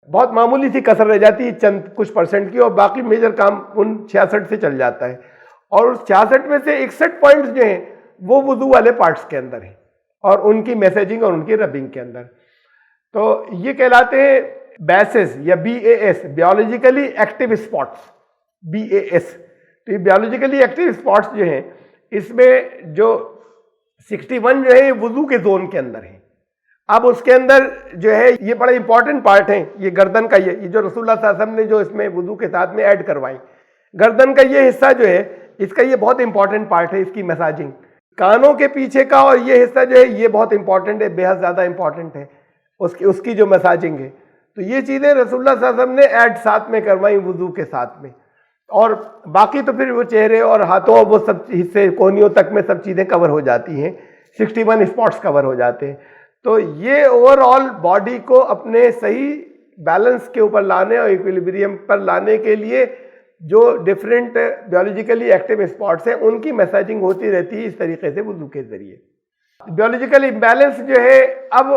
بہت معمولی سی کسر رہ جاتی ہے چند کچھ پرسنٹ کی, اور باقی میجر کام ان 66 سے چل جاتا ہے. اور اس 66 میں سے 61 پوائنٹس جو ہیں وہ وضو والے پارٹس کے اندر ہیں, اور ان کی میسیجنگ اور ان کی ربنگ کے اندر. تو یہ کہلاتے ہیں بیسز یا BAS, بیولوجیکلی ایکٹیو اسپاٹس, BAS. تو یہ بیولوجیکلی ایکٹیو اسپاٹس جو ہیں, اس میں جو 61 جو ہے وضو کے زون کے اندر ہیں. اب اس کے اندر جو ہے یہ بڑا امپورٹنٹ پارٹ ہیں, یہ گردن کا, یہ جو رسول اللہ صلی اللہ علیہ وسلم نے جو اس میں وضو کے ساتھ میں ایڈ کروائیں, گردن کا یہ حصہ جو ہے اس کا یہ بہت امپورٹنٹ پارٹ ہے, اس کی مساجنگ. کانوں کے پیچھے کا اور یہ حصہ جو ہے یہ بہت امپورٹنٹ ہے, بے حد زیادہ امپورٹنٹ ہے اس کی جو مساجنگ ہے. تو یہ چیزیں رسول اللہ صلی اللہ علیہ وسلم نے ایڈ ساتھ میں کروائیں وضو کے ساتھ میں, اور باقی تو پھر وہ چہرے اور ہاتھوں وہ سب حصے کونیوں تک میں سب چیزیں کور ہو جاتی ہیں, 61 اسپاٹس کور ہو جاتے ہیں. تو یہ اوور آل باڈی کو اپنے صحیح بیلنس کے اوپر لانے اور ایکویلیبریم پر لانے کے لیے جو ڈفرینٹ بیولوجیکلی ایکٹیو اسپاٹس ہیں ان کی میسیجنگ ہوتی رہتی ہے اس طریقے سے وضو کے ذریعے. بیولوجیکل امبیلنس جو ہے, اب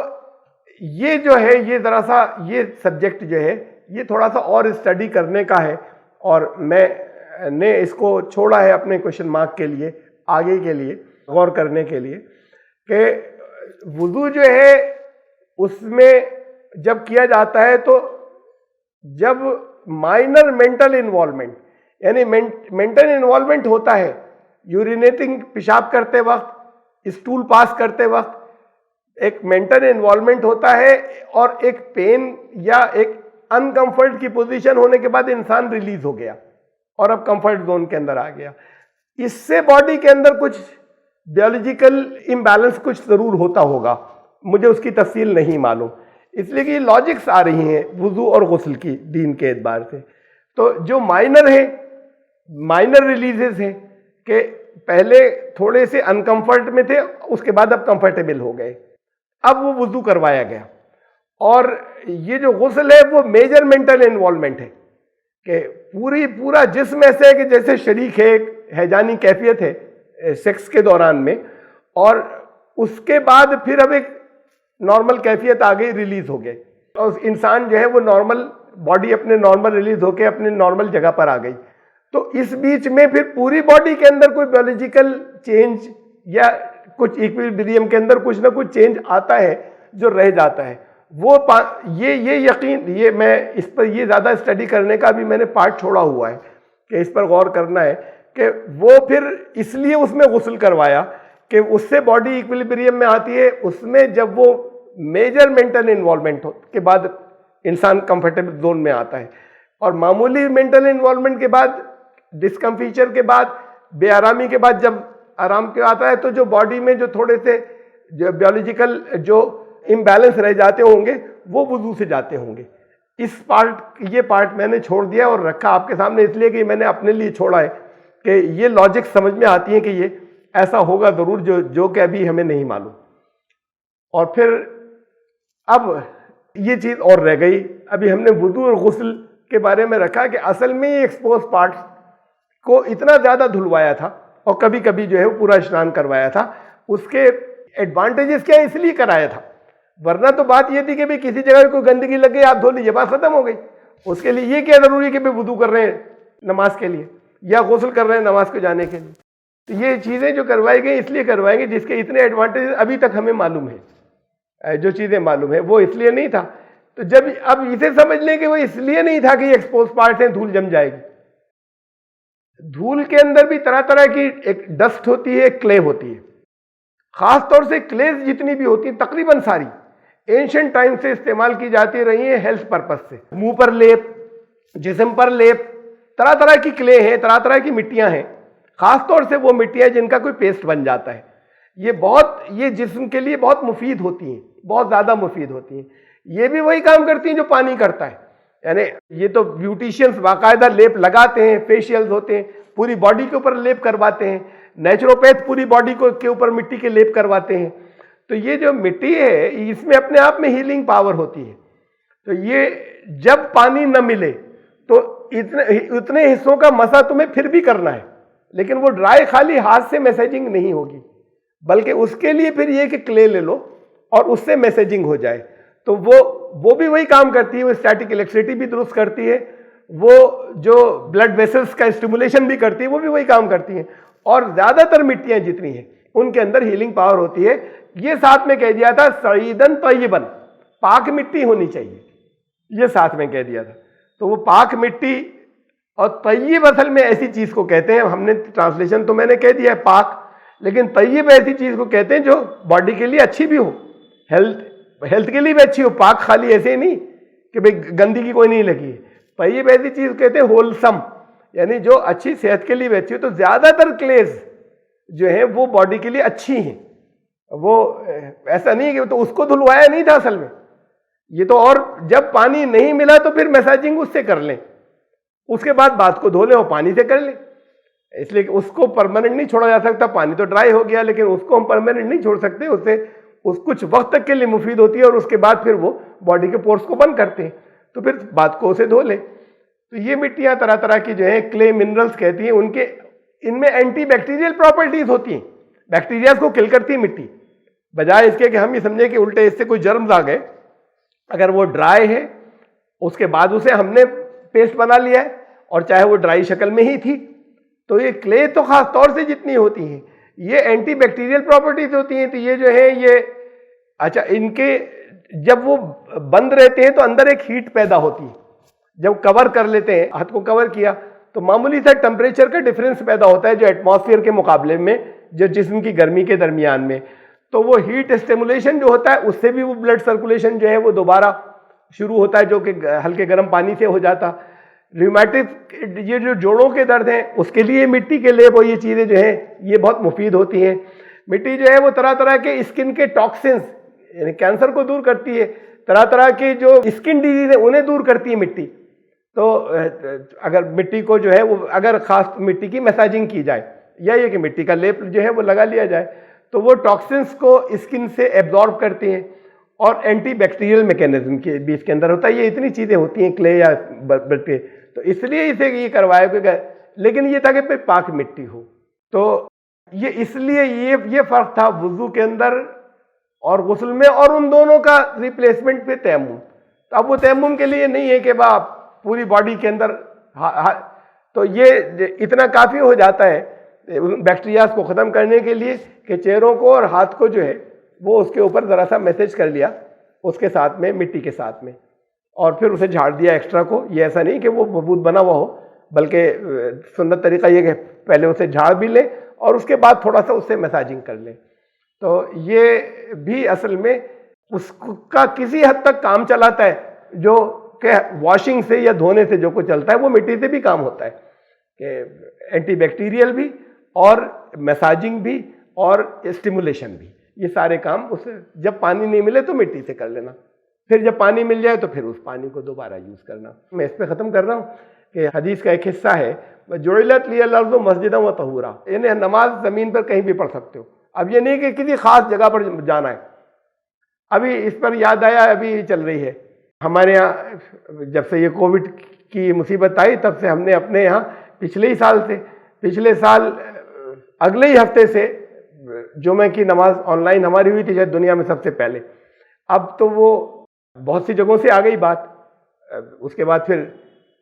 یہ جو ہے یہ ذرا سا یہ سبجیکٹ جو ہے یہ تھوڑا سا اور اسٹڈی کرنے کا ہے, اور میں نے اس کو چھوڑا ہے اپنے کوشچن مارک کے لیے, آگے کے لیے غور کرنے کے لیے, کہ وضو جو ہے اس میں جب کیا جاتا ہے تو جب مائنر مینٹل انوالومنٹ, یعنی مینٹل انوالومنٹ ہوتا ہے, یورینیٹنگ پیشاب کرتے وقت, اسٹول پاس کرتے وقت ایک مینٹل انوالومنٹ ہوتا ہے, اور ایک پین یا ایک انکمفرٹ کی پوزیشن ہونے کے بعد انسان ریلیز ہو گیا اور اب کمفرٹ زون کے اندر آ گیا. اس سے باڈی کے اندر کچھ بیولوجیکل امبیلنس کچھ ضرور ہوتا ہوگا, مجھے اس کی تفصیل نہیں معلوم, اس لیے کہ یہ لاجکس آ رہی ہیں وضو اور غسل کی دین کے اعتبار سے. تو جو مائنر ہیں, مائنر ریلیزز ہیں کہ پہلے تھوڑے سے انکمفرٹ میں تھے, اس کے بعد اب کمفرٹیبل ہو گئے, اب وہ وضو کروایا گیا. اور یہ جو غسل ہے وہ میجر مینٹل انوالومنٹ ہے کہ پورا جسم ایسے ہے کہ جیسے شریک ہے, ایک ہیجانی کیفیت ہے سیکس کے دوران میں, اور اس کے بعد پھر اب ایک نارمل کیفیت آ گئی, ریلیز ہو گئے, اور انسان جو ہے وہ نارمل باڈی اپنے نارمل ریلیز ہو کے اپنے نارمل جگہ پر آ گئی. تو اس بیچ میں پھر پوری باڈی کے اندر کوئی بیولوجیکل چینج یا کچھ ایکویلیبریم کے اندر کچھ نہ کچھ چینج آتا ہے جو رہ جاتا ہے. وہ یہ یقین، یہ میں اس پر یہ زیادہ اسٹڈی کرنے کا بھی میں نے پارٹ چھوڑا ہوا ہے کہ اس پر غور کرنا ہے کہ وہ پھر اس لیے اس میں غسل کروایا کہ اس سے باڈی ایکویلیبریم میں آتی ہے. اس میں جب وہ میجر مینٹل انوالومنٹ کے بعد انسان کمفرٹیبل زون میں آتا ہے، اور معمولی مینٹل انوالومنٹ کے بعد، ڈسکمفیچر کے بعد، بے آرامی کے بعد جب آرام کے آتا ہے تو جو باڈی میں جو تھوڑے سے جو بیولوجیکل جو امبیلنس رہ جاتے ہوں گے وہ وضو سے جاتے ہوں گے. یہ پارٹ میں نے چھوڑ دیا اور رکھا آپ کے سامنے اس لیے کہ میں نے اپنے لیے چھوڑا ہے کہ یہ لاجک سمجھ میں آتی ہے کہ یہ ایسا ہوگا ضرور جو کہ ابھی ہمیں نہیں معلوم. اور پھر اب یہ چیز اور رہ گئی، ابھی ہم نے وضو اور غسل کے بارے میں رکھا کہ اصل میں یہ ایکسپوز پارٹ کو اتنا زیادہ دھلوایا تھا اور کبھی کبھی جو ہے وہ پورا اشنان کروایا تھا. اس کے ایڈوانٹیجز کیا اس لیے کرایا تھا، ورنہ تو بات یہ تھی کہ بھئی کسی جگہ کوئی گندگی لگ گئی آپ دھو لیجیے، بات ختم ہو گئی. اس کے لیے یہ کیا ضروری ہے کہ بھئی وضو کر رہے ہیں نماز کے لیے یا غسل کر رہے ہیں نماز کو جانے کے لیے. تو یہ چیزیں جو کروائی گئی اس لیے کروائی گئی جس کے اتنے ایڈوانٹیجز ابھی تک ہمیں معلوم ہے، جو چیزیں معلوم ہے وہ اس لیے نہیں تھا. تو جب اب اسے سمجھ لیں کہ وہ اس لیے نہیں تھا کہ یہ ایکسپوز پارٹس ہیں، دھول جم جائے گی. دھول کے اندر بھی طرح طرح کی ایک ڈسٹ ہوتی ہے، ایک کلے ہوتی ہے. خاص طور سے کلیز جتنی بھی ہوتی ہیں تقریباً ساری اینشنٹ ٹائم سے استعمال کی جاتی رہی ہیں ہیلتھ پرپس سے. منہ پر لیپ، جسم پر لیپ، طرح طرح کی کلے ہیں، طرح طرح کی مٹیاں ہیں. خاص طور سے وہ مٹیاں جن کا کوئی پیسٹ بن جاتا ہے، یہ جسم کے لیے بہت مفید ہوتی ہیں، بہت زیادہ مفید ہوتی ہیں. یہ بھی وہی کام کرتی ہیں جو پانی کرتا ہے. یعنی یہ تو بیوٹیشینز باقاعدہ لیپ لگاتے ہیں، فیشیلز ہوتے ہیں، پوری باڈی کے اوپر لیپ کرواتے ہیں. نیچروپیتھ پوری باڈی کے اوپر مٹی کے لیپ کرواتے ہیں. تو یہ جو مٹی ہے اس میں اپنے آپ میں ہیلنگ پاور ہوتی ہے. تو یہ جب پانی نہ ملے تو اتنے حصوں کا مسح تمہیں پھر بھی کرنا ہے، لیکن وہ ڈرائی خالی ہاتھ سے میسیجنگ نہیں ہوگی، بلکہ اس کے لیے پھر یہ کہ کلے لے لو اور اس سے میسیجنگ ہو جائے. تو وہ بھی وہی کام کرتی ہے، وہ اسٹیٹک الیکٹریسٹی بھی درست کرتی ہے، وہ جو بلڈ ویسلز کا اسٹیمولیشن بھی کرتی ہے وہ بھی وہی کام کرتی ہیں. اور زیادہ تر مٹیاں جتنی ہیں ان کے اندر ہیلنگ پاور ہوتی ہے. یہ ساتھ میں کہہ دیا تھا سعیدن طیبن، پاک مٹی ہونی چاہیے، یہ ساتھ میں کہہ دیا تھا. تو وہ پاک مٹی اور طیب اصل میں ایسی چیز کو کہتے ہیں، ہم نے ٹرانسلیشن تو میں نے کہہ دیا ہے پاک، لیکن طیب ایسی چیز کو کہتے ہیں جو باڈی کے لیے اچھی بھی ہو، ہیلتھ کے لیے بھی اچھی ہو. پاک خالی ایسے ہی نہیں کہ بھئی گندگی کوئی نہیں لگی ہے. طیب ایسی چیز کہتے ہیں ہولسم، یعنی جو اچھی صحت کے لیے بھی اچھی ہو. تو زیادہ تر کلیز جو ہیں وہ باڈی کے لیے اچھی ہیں. وہ ایسا نہیں کہ تو اس کو دھلوایا نہیں تھا اصل میں یہ تو. اور جب پانی نہیں ملا تو پھر میساجنگ اس سے کر لیں، اس کے بعد بات کو دھو لیں اور پانی سے کر لیں. اس لیے کہ اس کو پرماننٹ نہیں چھوڑا جا سکتا. پانی تو ڈرائی ہو گیا لیکن اس کو ہم پرماننٹ نہیں چھوڑ سکتے. اس کچھ وقت تک کے لیے مفید ہوتی ہے اور اس کے بعد پھر وہ باڈی کے پورس کو بند کرتے ہیں. تو پھر بات کو اسے دھو لیں. تو یہ مٹیاں طرح طرح کی جو ہیں کلے منرلز کہتی ہیں، ان میں اینٹی بیکٹیریل پراپرٹیز ہوتی ہیں. بیکٹیریاز کو کل کرتی ہے مٹی، بجائے اس کے کہ ہم یہ سمجھیں کہ الٹے اس سے کوئی جرمز آ گئے. اگر وہ ڈرائی ہے اس کے بعد اسے ہم نے پیسٹ بنا لیا ہے اور چاہے وہ ڈرائی شکل میں ہی تھی، تو یہ کلے تو خاص طور سے جتنی ہوتی ہیں یہ اینٹی بیکٹیریل پراپرٹیز ہوتی ہیں. تو یہ جو ہے یہ اچھا ان کے جب وہ بند رہتے ہیں تو اندر ایک ہیٹ پیدا ہوتی ہے. جب کور کر لیتے ہیں، ہاتھ کو کور کیا تو معمولی سا ٹمپریچر کا ڈفرینس پیدا ہوتا ہے جو ایٹماسفیئر کے مقابلے میں، جو جسم کی گرمی کے درمیان میں. تو وہ ہیٹ اسٹیمولیشن جو ہوتا ہے اس سے بھی وہ بلڈ سرکولیشن جو ہے وہ دوبارہ شروع ہوتا ہے، جو کہ ہلکے گرم پانی سے ہو جاتا. ریومیٹک یہ جو جوڑوں کے درد ہیں اس کے لیے مٹی کے لیپ اور یہ چیزیں جو ہیں یہ بہت مفید ہوتی ہیں. مٹی جو ہے وہ طرح طرح کے اسکن کے ٹاکسنز یعنی کینسر کو دور کرتی ہے، طرح طرح کی جو اسکن ڈیزیز ہیں انہیں دور کرتی ہے مٹی. تو اگر مٹی کو جو ہے وہ اگر خاص مٹی کی مساجنگ کی جائے یا یہ کہ مٹی کا لیپ جو ہے وہ لگا لیا جائے تو وہ ٹاکسنز کو اسکن سے ایبزارب کرتے ہیں اور اینٹی بیکٹیریل میکینزم کے بھی اس کے اندر ہوتا ہے. یہ اتنی چیزیں ہوتی ہیں کلے یا برتن کے، تو اس لیے اسے یہ کروایا گیا. لیکن یہ تھا کہ پاک مٹی ہو. تو یہ اس لیے یہ فرق تھا وضو کے اندر اور غسل میں، اور ان دونوں کا ریپلیسمنٹ پہ تیمم. تو اب وہ تیمم کے لیے نہیں ہے کہ پوری باڈی کے اندر تو یہ اتنا کافی ہو جاتا ہے ان بیکٹیریاز کو ختم کرنے کے لیے کہ چہروں کو اور ہاتھ کو جو ہے وہ اس کے اوپر ذرا سا میسج کر لیا اس کے ساتھ میں، مٹی کے ساتھ میں، اور پھر اسے جھاڑ دیا ایکسٹرا کو. یہ ایسا نہیں کہ وہ ببود بنا ہوا ہو، بلکہ سنت طریقہ یہ کہ پہلے اسے جھاڑ بھی لیں اور اس کے بعد تھوڑا سا اس سے مساجنگ کر لیں. تو یہ بھی اصل میں اس کا کسی حد تک کام چلاتا ہے، جو کہ واشنگ سے یا دھونے سے جو کچھ چلتا ہے وہ مٹی سے بھی کام ہوتا ہے، کہ اینٹی بیکٹیریل بھی اور مساجنگ بھی اور اسٹیمولیشن بھی. یہ سارے کام اس جب پانی نہیں ملے تو مٹی سے کر لینا، پھر جب پانی مل جائے تو پھر اس پانی کو دوبارہ یوز کرنا. میں اس پہ ختم کر رہا ہوں کہ حدیث کا ایک حصہ ہے جعلت لی الارض مسجدا و طہورا، یعنی نماز زمین پر کہیں بھی پڑھ سکتے ہو. اب یہ نہیں کہ کسی خاص جگہ پر جانا ہے. ابھی اس پر یاد آیا، ابھی چل رہی ہے ہمارے یہاں، جب سے یہ کووڈ کی مصیبت آئی تب سے ہم نے اپنے یہاں پچھلے سال اگلے ہی ہفتے سے جمعہ کی نماز آن لائن ہماری ہوئی تھی، شاید دنیا میں سب سے پہلے. اب تو وہ بہت سی جگہوں سے آ گئی بات. اس کے بعد پھر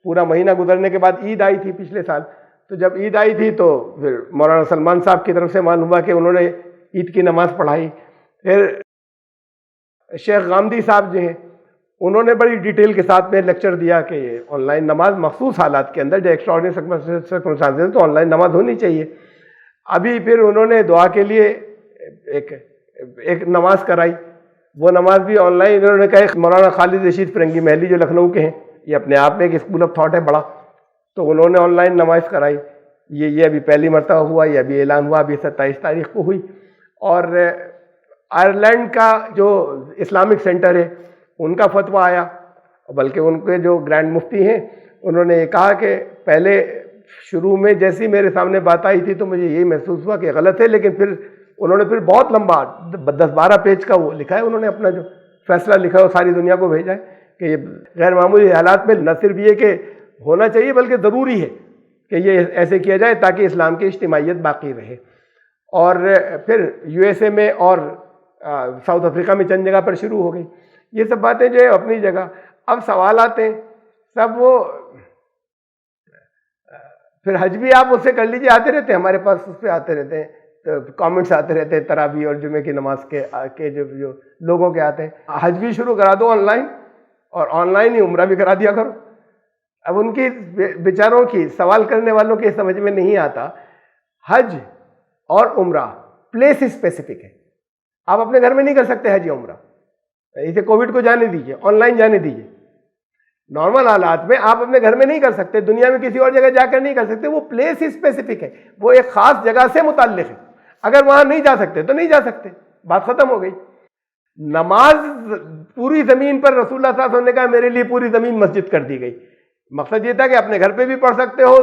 پورا مہینہ گزرنے کے بعد عید آئی تھی پچھلے سال. تو جب عید آئی تھی تو پھر مولانا سلمان صاحب کی طرف سے معلوم ہوا کہ انہوں نے عید کی نماز پڑھائی. پھر شیخ غامدی صاحب جو ہیں انہوں نے بڑی ڈیٹیل کے ساتھ میں لیکچر دیا کہ آن لائن نماز مخصوص حالات کے اندر جو ایکسٹراڈنری سرکمسٹانسز تو آن لائن نماز ہونی چاہیے. ابھی پھر انہوں نے دعا کے لیے ایک نماز کرائی، وہ نماز بھی آن لائن. انہوں نے کہا مولانا خالد رشید فرنگی محلی جو لکھنؤ کے ہیں، یہ اپنے آپ میں ایک اسکول آف تھاٹ ہے بڑا، تو انہوں نے آن لائن نماز کرائی. یہ ابھی پہلی مرتبہ ہوا، یہ ابھی اعلان ہوا، ابھی 27 تاریخ کو ہوئی. اور آئرلینڈ کا جو اسلامک سینٹر ہے ان کا فتویٰ آیا، بلکہ ان کے جو گرینڈ مفتی ہیں انہوں نے یہ کہا کہ پہلے شروع میں جیسی میرے سامنے بات آئی تھی تو مجھے یہی محسوس ہوا کہ غلط ہے، لیکن پھر انہوں نے پھر بہت لمبا 10-12 پیج کا وہ لکھا ہے، انہوں نے اپنا جو فیصلہ لکھا ہے وہ ساری دنیا کو بھیجا ہے کہ یہ غیر معمولی حالات میں نہ صرف یہ کہ ہونا چاہیے بلکہ ضروری ہے کہ یہ ایسے کیا جائے تاکہ اسلام کی اجتماعیت باقی رہے. اور پھر USA میں اور ساؤتھ افریقہ میں چند جگہ پر شروع ہو گئی. یہ سب باتیں جو ہے اپنی جگہ. اب سوال آتے ہیں سب، وہ پھر حج بھی آپ اس سے کر لیجیے، آتے رہتے ہیں ہمارے پاس، اس پہ آتے رہتے ہیں کامنٹس آتے رہتے ہیں تراویح اور جمعے کی نماز کے جو لوگوں کے آتے ہیں. حج بھی شروع کرا دو آن لائن، اور آن لائن ہی عمرہ بھی کرا دیا کرو. اب ان کی بیچاروں کی، سوال کرنے والوں کے سمجھ میں نہیں آتا، حج اور عمرہ پلیس اسپیسیفک ہے. آپ اپنے گھر میں نہیں کر سکتے حج یا عمرہ، اسے کووڈ کو جانے دیجیے، آن لائن جانے دیجیے. نارمل حالات میں آپ اپنے گھر میں نہیں کر سکتے، دنیا میں کسی اور جگہ جا کر نہیں کر سکتے. وہ پلیس اسپیسیفک ہے، وہ ایک خاص جگہ سے متعلق ہے. اگر وہاں نہیں جا سکتے تو نہیں جا سکتے، بات ختم ہو گئی. نماز پوری زمین پر رسول اللہ صلی اللہ علیہ وسلم نے کہا میرے لیے پوری زمین مسجد کر دی گئی. مقصد یہ تھا کہ اپنے گھر پہ بھی پڑھ سکتے ہو،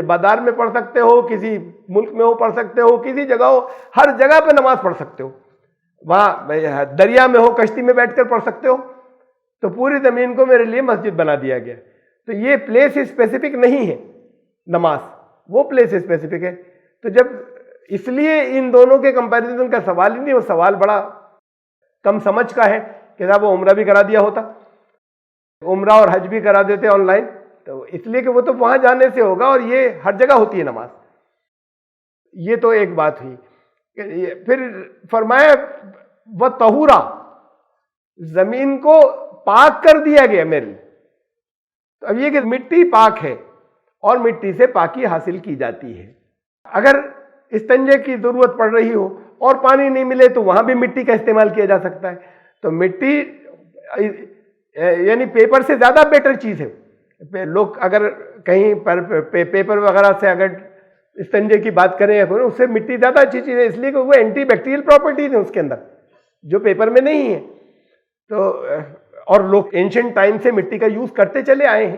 بازار میں پڑھ سکتے ہو، کسی ملک میں ہو پڑھ سکتے ہو، کسی جگہ ہو، ہر جگہ پہ نماز پڑھ سکتے ہو. وہاں دریا میں ہو، کشتی میں بیٹھ کر پڑھ سکتے ہو. تو پوری زمین کو میرے لیے مسجد بنا دیا گیا. تو یہ پلیس اسپیسیفک نہیں ہے نماز، وہ پلیس اسپیسیفک ہے. تو جب اس لیے ان دونوں کے کمپیریزن کا سوال ہی نہیں، وہ سوال بڑا کم سمجھ کا ہے کہ صاحب وہ عمرہ بھی کرا دیا ہوتا، عمرہ اور حج بھی کرا دیتے آن لائن. تو اس لیے کہ وہ تو وہاں جانے سے ہوگا، اور یہ ہر جگہ ہوتی ہے نماز. یہ تو ایک بات ہوئی. پھر فرمایا وہ طہورا، زمین کو پاک کر دیا گیا میرے لیے. تو اب یہ کہ مٹی پاک ہے اور مٹی سے پاکی حاصل کی جاتی ہے. اگر استنجے کی ضرورت پڑ رہی ہو اور پانی نہیں ملے تو وہاں بھی مٹی کا استعمال کیا جا سکتا ہے. تو مٹی یعنی پیپر سے زیادہ بیٹر چیز ہے. لوگ اگر کہیں پر پیپر وغیرہ سے اگر استنجے کی بات کریں اس سے مٹی زیادہ اچھی چیز ہے، اس لیے کہ وہ اینٹی بیکٹیریل پراپرٹیز ہیں اس کے اندر جو پیپر میں نہیں ہے. تو اور لوگ اینشنٹ ٹائم سے مٹی کا یوز کرتے چلے آئے ہیں.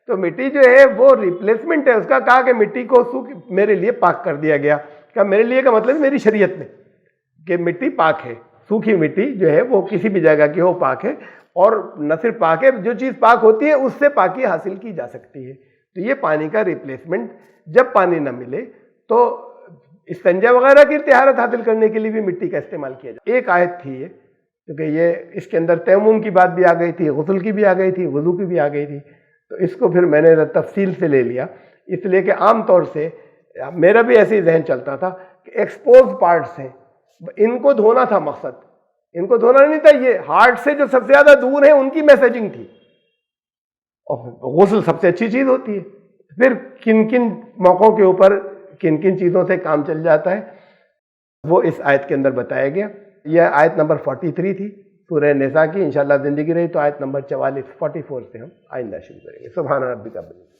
تو مٹی جو ہے وہ ریپلیسمنٹ ہے اس کا. کہا کہ مٹی کو میرے لیے پاک کر دیا گیا. کہا میرے لیے کا مطلب میری شریعت میں کہ مٹی پاک ہے، سوکھی مٹی جو ہے وہ کسی بھی جگہ کی ہو پاک ہے. اور نہ صرف پاک ہے، جو چیز پاک ہوتی ہے اس سے پاکی حاصل کی جا سکتی ہے. تو یہ پانی کا ریپلیسمنٹ، جب پانی نہ ملے تو استنجا وغیرہ کی طہارت حاصل کرنے کے لیے بھی مٹی کا استعمال کیا جائے. ایک آیت تھی یہ، کیونکہ یہ اس کے اندر تیمم کی بات بھی آ گئی تھی، غسل کی بھی آ گئی تھی، وضو کی بھی آ گئی تھی. تو اس کو پھر میں نے تفصیل سے لے لیا، اس لیے کہ عام طور سے میرا بھی ایسے ہی ذہن چلتا تھا کہ ایکسپوز پارٹس ہیں، ان کو دھونا تھا مقصد، ان کو دھونا نہیں تھا، یہ ہارٹ سے جو سب سے زیادہ دور ہیں ان کی میسیجنگ تھی. اور غسل سب سے اچھی چیز ہوتی ہے. پھر کن کن موقعوں کے اوپر کن کن چیزوں سے کام چل جاتا ہے وہ اس آیت کے اندر بتایا گیا. یہ آیت نمبر 43 تھی سورہ نساء کی. انشاءاللہ زندگی رہی تو آیت نمبر 44 سے ہم آئندہ شروع کریں گے. سبحان ربک رب العزت.